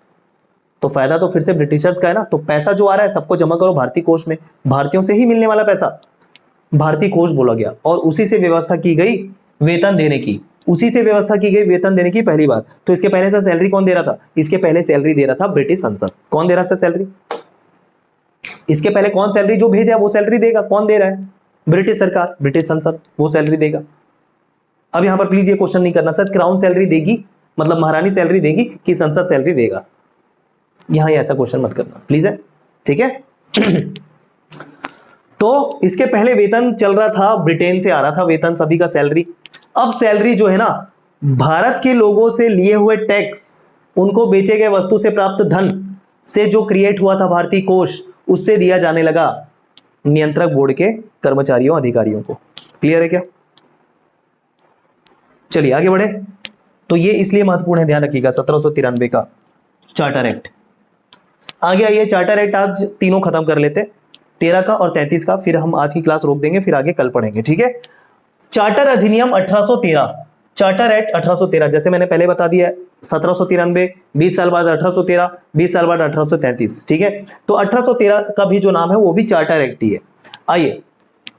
तो फायदा तो फिर से ब्रिटिशर्स का है ना। तो पैसा जो आ रहा है सबको जमा करो भारतीय कोष में, भारतीयों से ही मिलने वाला पैसा भारतीय कोष बोला गया। और उसी से व्यवस्था की गई वेतन देने की, उसी से व्यवस्था की गई वेतन देने की पहली बार। तो इसके पहले से सैलरी कौन दे रहा था? इसके पहले सैलरी दे रहा था ब्रिटिश संसद। कौन दे रहा था सैलरी? इसके पहले कौन सैलरी जो भेजा वो सैलरी देगा? कौन दे रहा है? ब्रिटिश सरकार, ब्रिटिश संसद, वो सैलरी देगा। अब यहां पर प्लीज ये क्वेश्चन नहीं करना सर क्राउन सैलरी देगी मतलब महारानी सैलरी देगी कि संसद सैलरी देगा, यहां ऐसा क्वेश्चन मत करना प्लीज, है ठीक है। तो इसके पहले वेतन चल रहा था, ब्रिटेन से आ रहा था वेतन सभी का सैलरी। अब सैलरी जो है ना भारत के लोगों से लिए हुए टैक्स, उनको बेचे गए वस्तु से प्राप्त धन से जो क्रिएट हुआ था भारतीय कोष, उससे दिया जाने लगा नियंत्रक बोर्ड के कर्मचारियों अधिकारियों को। क्लियर है क्या? चलिए आगे बढ़े। तो ये इसलिए महत्वपूर्ण है, ध्यान रखिएगा 1793 का चार्टर एक्ट। आगे आइए, चार्टर एक्ट आज तीनों खत्म कर लेते, 13 का और 33 का, फिर हम आज की क्लास रोक देंगे, फिर आगे कल पढ़ेंगे, ठीक है। चार्टर अधिनियम 1813, चार्टर एक्ट 1813, जैसे मैंने पहले बता दिया 1793, 20 साल बाद 1813, 20 साल बाद 1833, ठीक है। तो 1813 का भी जो नाम है वो भी चार्टर एक्ट ही है। आइए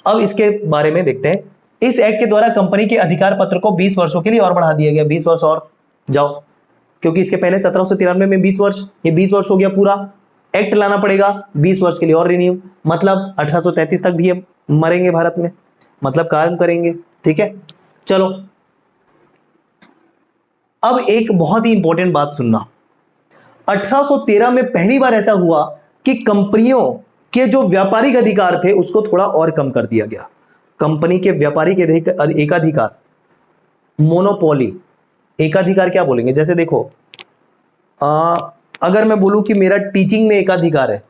अब इसके बारे में देखते हैं। इस एक्ट के द्वारा कंपनी के अधिकार पत्र को 20 वर्षों के लिए और बढ़ा दिया गया, 20 वर्ष और जाओ, क्योंकि इसके पहले 1793 में 20 वर्ष, ये 20 वर्ष हो गया पूरा। एक्ट लाना पड़ेगा 20 वर्ष के लिए और रिन्यू, मतलब 1833 तक भी ये मरेंगे भारत में, मतलब काम करेंगे, ठीक है। चलो अब एक बहुत ही इंपॉर्टेंट बात सुनना, 1813 में पहली बार ऐसा हुआ कि कंपनियों के जो व्यापारिक अधिकार थे उसको थोड़ा और कम कर दिया गया। कंपनी के व्यापारिक एकाधिकार, मोनोपोली, एकाधिकार क्या बोलेंगे, जैसे देखो अगर मैं बोलूं कि मेरा टीचिंग में एकाधिकार है,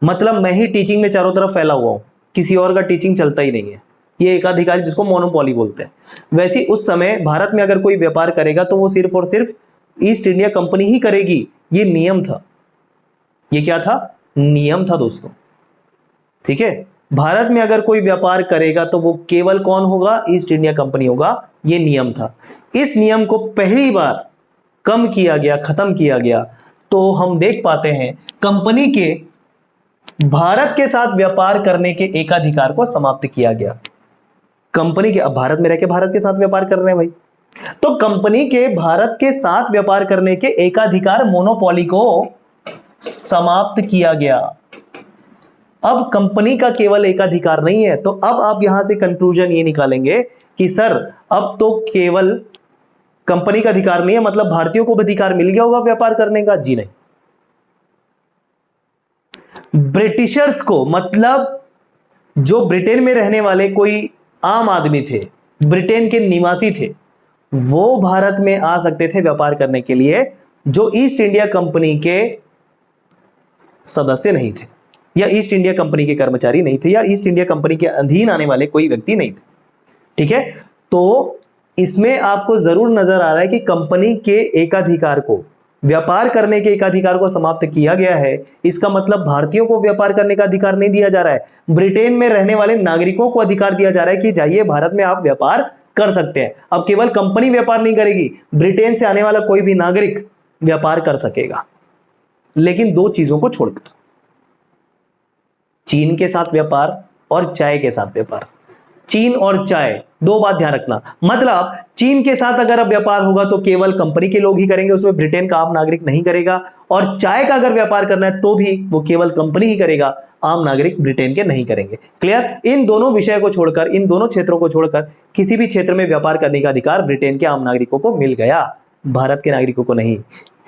मतलब मैं ही टीचिंग में चारों तरफ फैला हुआ हूं, किसी और का टीचिंग चलता ही नहीं है, ये एकाधिकार जिसको मोनोपोली बोलते हैं। वैसे उस समय भारत में अगर कोई व्यापार करेगा तो वो सिर्फ और सिर्फ ईस्ट इंडिया कंपनी ही करेगी, ये नियम था। ये क्या था? नियम था दोस्तों, ठीक है। भारत में अगर कोई व्यापार करेगा तो वो केवल कौन होगा? ईस्ट इंडिया कंपनी होगा, ये नियम था। इस नियम को पहली बार कम किया गया, खत्म किया गया, तो हम देख पाते हैं कंपनी के भारत के साथ व्यापार करने के एकाधिकार को समाप्त किया गया। कंपनी के, अब भारत में रह के भारत के साथ व्यापार कर रहे हैं भाई, तो कंपनी के भारत के साथ व्यापार करने के एकाधिकार, मोनोपोली को समाप्त किया गया। अब कंपनी का केवल एकाधिकार नहीं है, तो अब आप यहां से कंक्लूजन ये निकालेंगे कि सर अब तो केवल कंपनी का अधिकार नहीं है, मतलब भारतीयों को भी अधिकार मिल गया होगा व्यापार करने का? जी नहीं। ब्रिटिशर्स को, मतलब जो ब्रिटेन में रहने वाले कोई आम आदमी थे, ब्रिटेन के निवासी थे, वो भारत में आ सकते थे व्यापार करने के लिए, जो ईस्ट इंडिया कंपनी के सदस्य नहीं थे, या ईस्ट इंडिया कंपनी के कर्मचारी नहीं थे, या ईस्ट इंडिया कंपनी के अधीन आने वाले कोई व्यक्ति नहीं थे, ठीक है। तो इसमें आपको जरूर नजर आ रहा है कि कंपनी के एकाधिकार को, व्यापार करने के एकाधिकार को समाप्त किया गया है। इसका मतलब भारतीयों को व्यापार करने का अधिकार नहीं दिया जा रहा है, ब्रिटेन में रहने वाले नागरिकों को अधिकार दिया जा रहा है कि जाइए भारत में आप व्यापार कर सकते हैं। अब केवल कंपनी व्यापार नहीं करेगी, ब्रिटेन से आने वाला कोई भी नागरिक व्यापार कर सकेगा, लेकिन दो चीजों को छोड़कर, चीन के साथ व्यापार और चाय के साथ व्यापार। चीन और चाय, दो बात ध्यान रखना, मतलब चीन के साथ अगर अब व्यापार होगा तो केवल कंपनी के लोग ही करेंगे, उसमें ब्रिटेन का आम नागरिक नहीं करेगा, और चाय का अगर व्यापार करना है तो भी वो केवल कंपनी ही करेगा, आम नागरिक ब्रिटेन के नहीं करेंगे। क्लियर? इन दोनों विषय को छोड़कर, इन दोनों क्षेत्रों को छोड़कर किसी भी क्षेत्र में व्यापार करने का अधिकार ब्रिटेन के आम नागरिकों को मिल गया, भारत के नागरिकों को नहीं।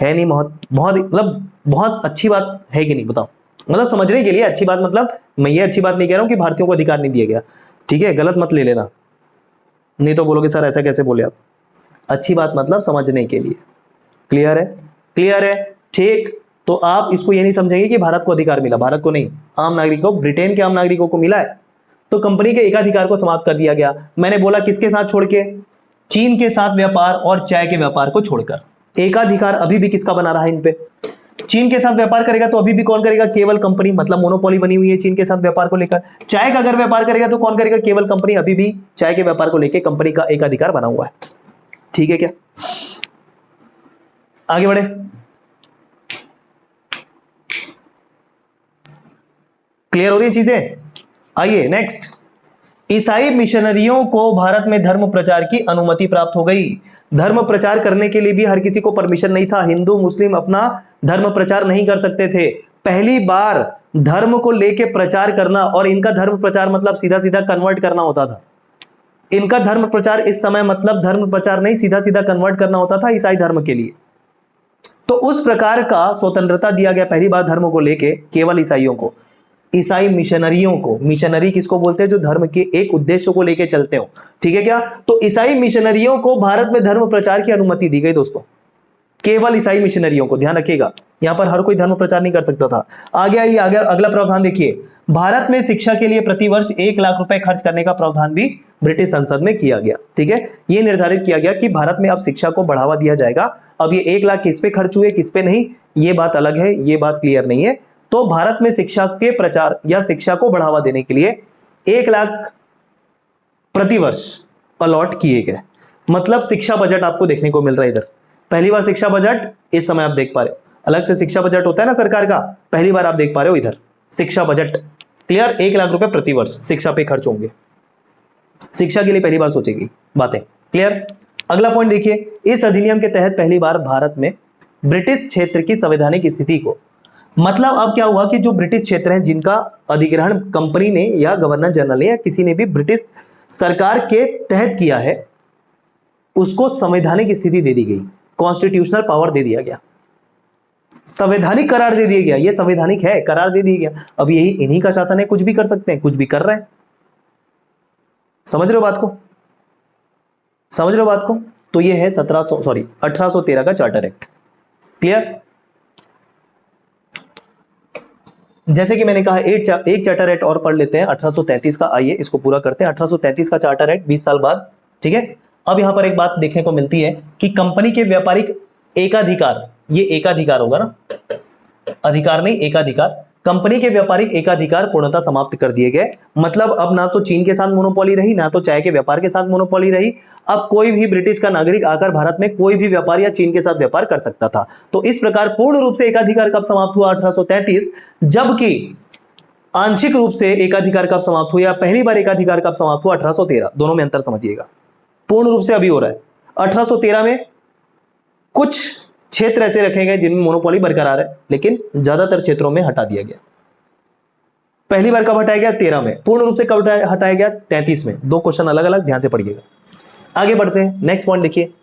है नहीं मतलब बहुत अच्छी बात है कि नहीं? बताओ, मतलब समझने के लिए अच्छी बात, मतलब मैं ये अच्छी बात नहीं कह रहा हूं कि भारतीयों को अधिकार नहीं दिया गया, ठीक है, गलत मत ले लेना, नहीं तो बोलोगे सर ऐसा कैसे बोले आप। अच्छी बात मतलब समझने के लिए। क्लियर है? क्लियर है, ठीक। तो आप इसको ये नहीं समझेंगे कि भारत को अधिकार मिला, भारत को नहीं, आम नागरिकों, ब्रिटेन के आम नागरिकों को मिला है। तो कंपनी के एकाधिकार को समाप्त कर दिया गया। मैंने बोला किसके साथ छोड़ के? चीन के साथ व्यापार और चाय के व्यापार को छोड़कर। एकाधिकार अभी भी किसका बना रहा है इन पे? चीन के साथ व्यापार करेगा तो अभी भी कौन करेगा? केवल कंपनी, मतलब मोनोपोली बनी हुई है चीन के साथ व्यापार को लेकर। चाय का अगर व्यापार करेगा तो कौन करेगा? केवल कंपनी, अभी भी चाय के व्यापार को लेकर कंपनी का एक अधिकार बना हुआ है, ठीक है क्या? आगे बढ़े, क्लियर हो रही है चीजें? आइए नेक्स्ट। ईसाई मिशनरियों को भारत में धर्म प्रचार की अनुमति प्राप्त हो गई। धर्म प्रचार करने के लिए भी हर किसी को परमिशन नहीं था, हिंदू मुस्लिम अपना धर्म प्रचार नहीं कर सकते थे। पहली बार धर्म को लेके प्रचार करना, और इनका धर्म प्रचार मतलब सीधा सीधा कन्वर्ट करना होता था। इनका धर्म प्रचार इस समय मतलब धर्म प्रचार नहीं, सीधा सीधा कन्वर्ट करना होता था ईसाई धर्म के लिए। तो उस प्रकार का स्वतंत्रता दिया गया पहली बार धर्म को लेके केवल ईसाइयों को, ईसाई मिशनरियों को। मिशनरी किसको बोलते हैं? जो धर्म के एक उद्देश्य को लेके चलते हो, ठीक है क्या? तो ईसाई मिशनरियों को भारत में धर्म प्रचार की अनुमति दी गई दोस्तों, केवल ईसाई मिशनरियों को, ध्यान रखिएगा, यहां पर हर कोई धर्म प्रचार नहीं कर सकता था। आगे आइए, आगे अगला प्रावधान देखिए। भारत में शिक्षा के लिए प्रतिवर्ष 1 लाख रुपए खर्च करने का प्रावधान भी ब्रिटिश संसद में किया गया, ठीक है। यह निर्धारित किया गया कि भारत में अब शिक्षा को बढ़ावा दिया जाएगा। अब ये 1 लाख किस पे खर्च हुए, किस पे नहीं, ये बात अलग है, ये बात क्लियर नहीं है। तो भारत में शिक्षा के प्रचार या शिक्षा को बढ़ावा देने के लिए 1 लाख प्रतिवर्ष अलॉट किए गए, मतलब शिक्षा बजट आपको देखने को मिल रहा है इधर। पहली बार शिक्षा बजट इस समय आप देख पा रहे हो, अलग से शिक्षा बजट होता है ना सरकार का, पहली बार आप देख पा रहे हो इधर शिक्षा बजट। क्लियर? 1 लाख रुपए प्रतिवर्ष शिक्षा पे खर्च होंगे, शिक्षा के लिए पहली बार सोचेगी बातें। क्लियर? अगला पॉइंट देखिए, इस अधिनियम के तहत पहली बार भारत में ब्रिटिश क्षेत्र की संवैधानिक स्थिति को, मतलब अब क्या हुआ कि जो ब्रिटिश क्षेत्र हैं जिनका अधिग्रहण कंपनी ने या गवर्नर जनरल ने या किसी ने भी ब्रिटिश सरकार के तहत किया है, उसको संवैधानिक स्थिति दे दी गई। कॉन्स्टिट्यूशनल पावर दे दिया गया, संवैधानिक करार दे दिया गया। ये संवैधानिक है, करार दे दिया गया। अब यही इन्हीं का शासन है, कुछ भी कर सकते हैं, कुछ भी कर रहे हैं। समझ रहे हो बात को? समझ रहे हो बात को? तो ये है 1813 का चार्टर एक्ट। क्लियर? जैसे कि मैंने कहा एक चार्टर एक्ट और पढ़ लेते हैं 1833 का। आइए इसको पूरा करते हैं। 1833 का चार्टर एक्ट 20 साल बाद। ठीक है, अब यहां पर एक बात देखने को मिलती है कि कंपनी के व्यापारिक एकाधिकार, ये एकाधिकार होगा ना, अधिकार नहीं एकाधिकार, कंपनी के व्यापारिक एकाधिकार पूर्णतः समाप्त कर दिए गए। मतलब अब ना तो चीन के साथ मोनोपोली रही, ना तो चाय के व्यापार के साथ मोनोपोली रही। अब कोई भी ब्रिटिश का नागरिक आकर भारत में कोई भी व्यापार या चीन के साथ व्यापार कर सकता था। तो इस प्रकार पूर्ण रूप से एकाधिकार कब समाप्त हुआ? 1833। जबकि आंशिक रूप से एकाधिकार कब समाप्त हुआ, पहली बार एकाधिकार कब समाप्त हुआ? 1813। दोनों में अंतर समझिएगा। पूर्ण रूप से अभी हो रहा है 1813 में। कुछ क्षेत्र ऐसे रखे गए जिनमें मोनोपोली बरकरार है, लेकिन ज्यादातर क्षेत्रों में हटा दिया गया। पहली बार कब हटाया गया? 13 में। पूर्ण रूप से कब हटाया गया? 33 में। दो क्वेश्चन अलग अलग, ध्यान से पढ़िएगा। आगे बढ़ते हैं, नेक्स्ट पॉइंट देखिए।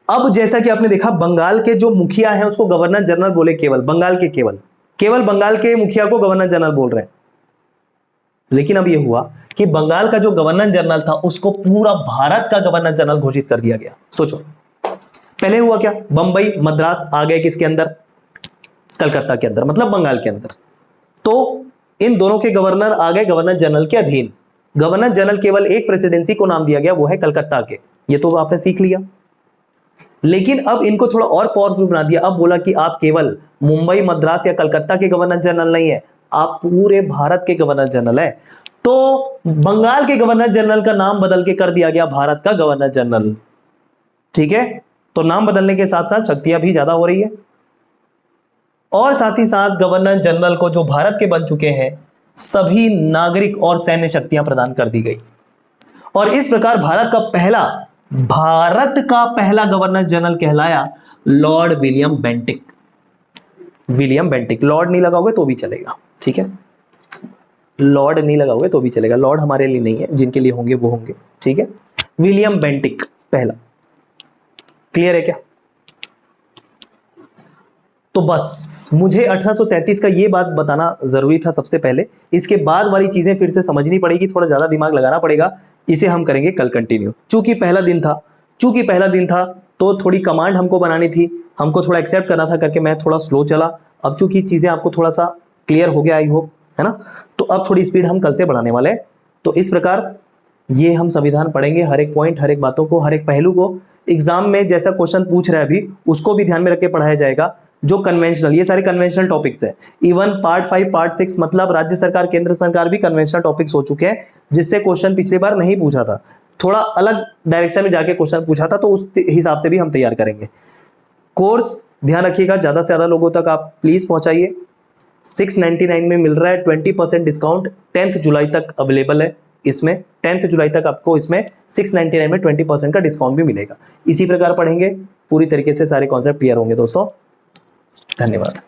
अब जैसा कि आपने देखा, बंगाल के जो मुखिया हैं उसको गवर्नर जनरल बोले, केवल बंगाल के, केवल बंगाल के मुखिया को गवर्नर जनरल बोल रहे हैं। लेकिन अब यह हुआ कि बंगाल का जो गवर्नर जनरल था उसको पूरा भारत का गवर्नर जनरल घोषित कर दिया गया। सोचो पहले हुआ क्या? बंबई मद्रास आ गए किसके अंदर? कलकत्ता के अंदर, मतलब बंगाल के अंदर। तो इन दोनों के गवर्नर आ गए गवर्नर जनरल के अधीन। गवर्नर जनरल केवल एक प्रेसिडेंसी को नाम दिया गया, वो है कलकत्ता के। ये तो आपने सीख लिया। लेकिन अब इनको थोड़ा और पावरफुल बना दिया। अब बोला कि आप केवल मुंबई मद्रास या कलकत्ता के गवर्नर जनरल नहीं है, आप पूरे भारत के गवर्नर जनरल है। तो बंगाल के गवर्नर जनरल का नाम बदल के कर दिया गया भारत का गवर्नर जनरल। ठीक है, तो नाम बदलने के साथ साथ शक्तियां भी ज्यादा हो रही है, और साथ ही साथ गवर्नर जनरल को जो भारत के बन चुके हैं सभी नागरिक और सैन्य शक्तियां प्रदान कर दी गई। और इस प्रकार भारत का पहला गवर्नर जनरल कहलाया Lord William Bentinck. William Bentinck, Lord नहीं लगाओगे तो भी चलेगा। ठीक है, लॉर्ड नहीं लगाओगे तो भी चलेगा, लॉर्ड हमारे लिए नहीं है, जिनके लिए होंगे वो होंगे। ठीक है, विलियम बेंटिक पहला। क्लियर है क्या? तो बस मुझे 1833 का ये बात बताना जरूरी था सबसे पहले। इसके बाद वाली चीजें फिर से समझनी पड़ेगी, थोड़ा ज्यादा दिमाग लगाना पड़ेगा। इसे हम करेंगे कल कंटिन्यू। चूंकि पहला दिन था तो थोड़ी कमांड हमको बनानी थी, हमको थोड़ा एक्सेप्ट करना था करके मैं थोड़ा स्लो चला। अब चूंकि चीजें आपको थोड़ा सा क्लियर हो गया, आई होप, है ना? तो अब थोड़ी स्पीड हम कल से बढ़ाने वाले हैं। तो इस प्रकार ये हम संविधान पढ़ेंगे, हर एक पॉइंट, हर एक बातों को, हर एक पहलू को। एग्जाम में जैसा क्वेश्चन पूछ रहा है अभी, उसको भी ध्यान में रख के पढ़ाया जाएगा। जो कन्वेंशनल, ये सारे कन्वेंशनल टॉपिक्स है। इवन पार्ट 5 पार्ट 6, मतलब राज्य सरकार केंद्र सरकार भी कन्वेंशनल टॉपिक्स हो चुके हैं, जिससे क्वेश्चन पिछली बार नहीं पूछा था, थोड़ा अलग डायरेक्शन में जाके क्वेश्चन पूछा था। तो उस हिसाब से भी हम तैयार करेंगे। कोर्स ध्यान रखिएगा, ज्यादा से ज्यादा लोगों तक आप प्लीज पहुंचाइए। 699 में मिल रहा है, 20% डिस्काउंट 10th जुलाई तक अवेलेबल है। इसमें 10th जुलाई तक आपको इसमें 699 में 20% का डिस्काउंट भी मिलेगा। इसी प्रकार पढ़ेंगे, पूरी तरीके से सारे कॉन्सेप्ट क्लियर होंगे दोस्तों। धन्यवाद।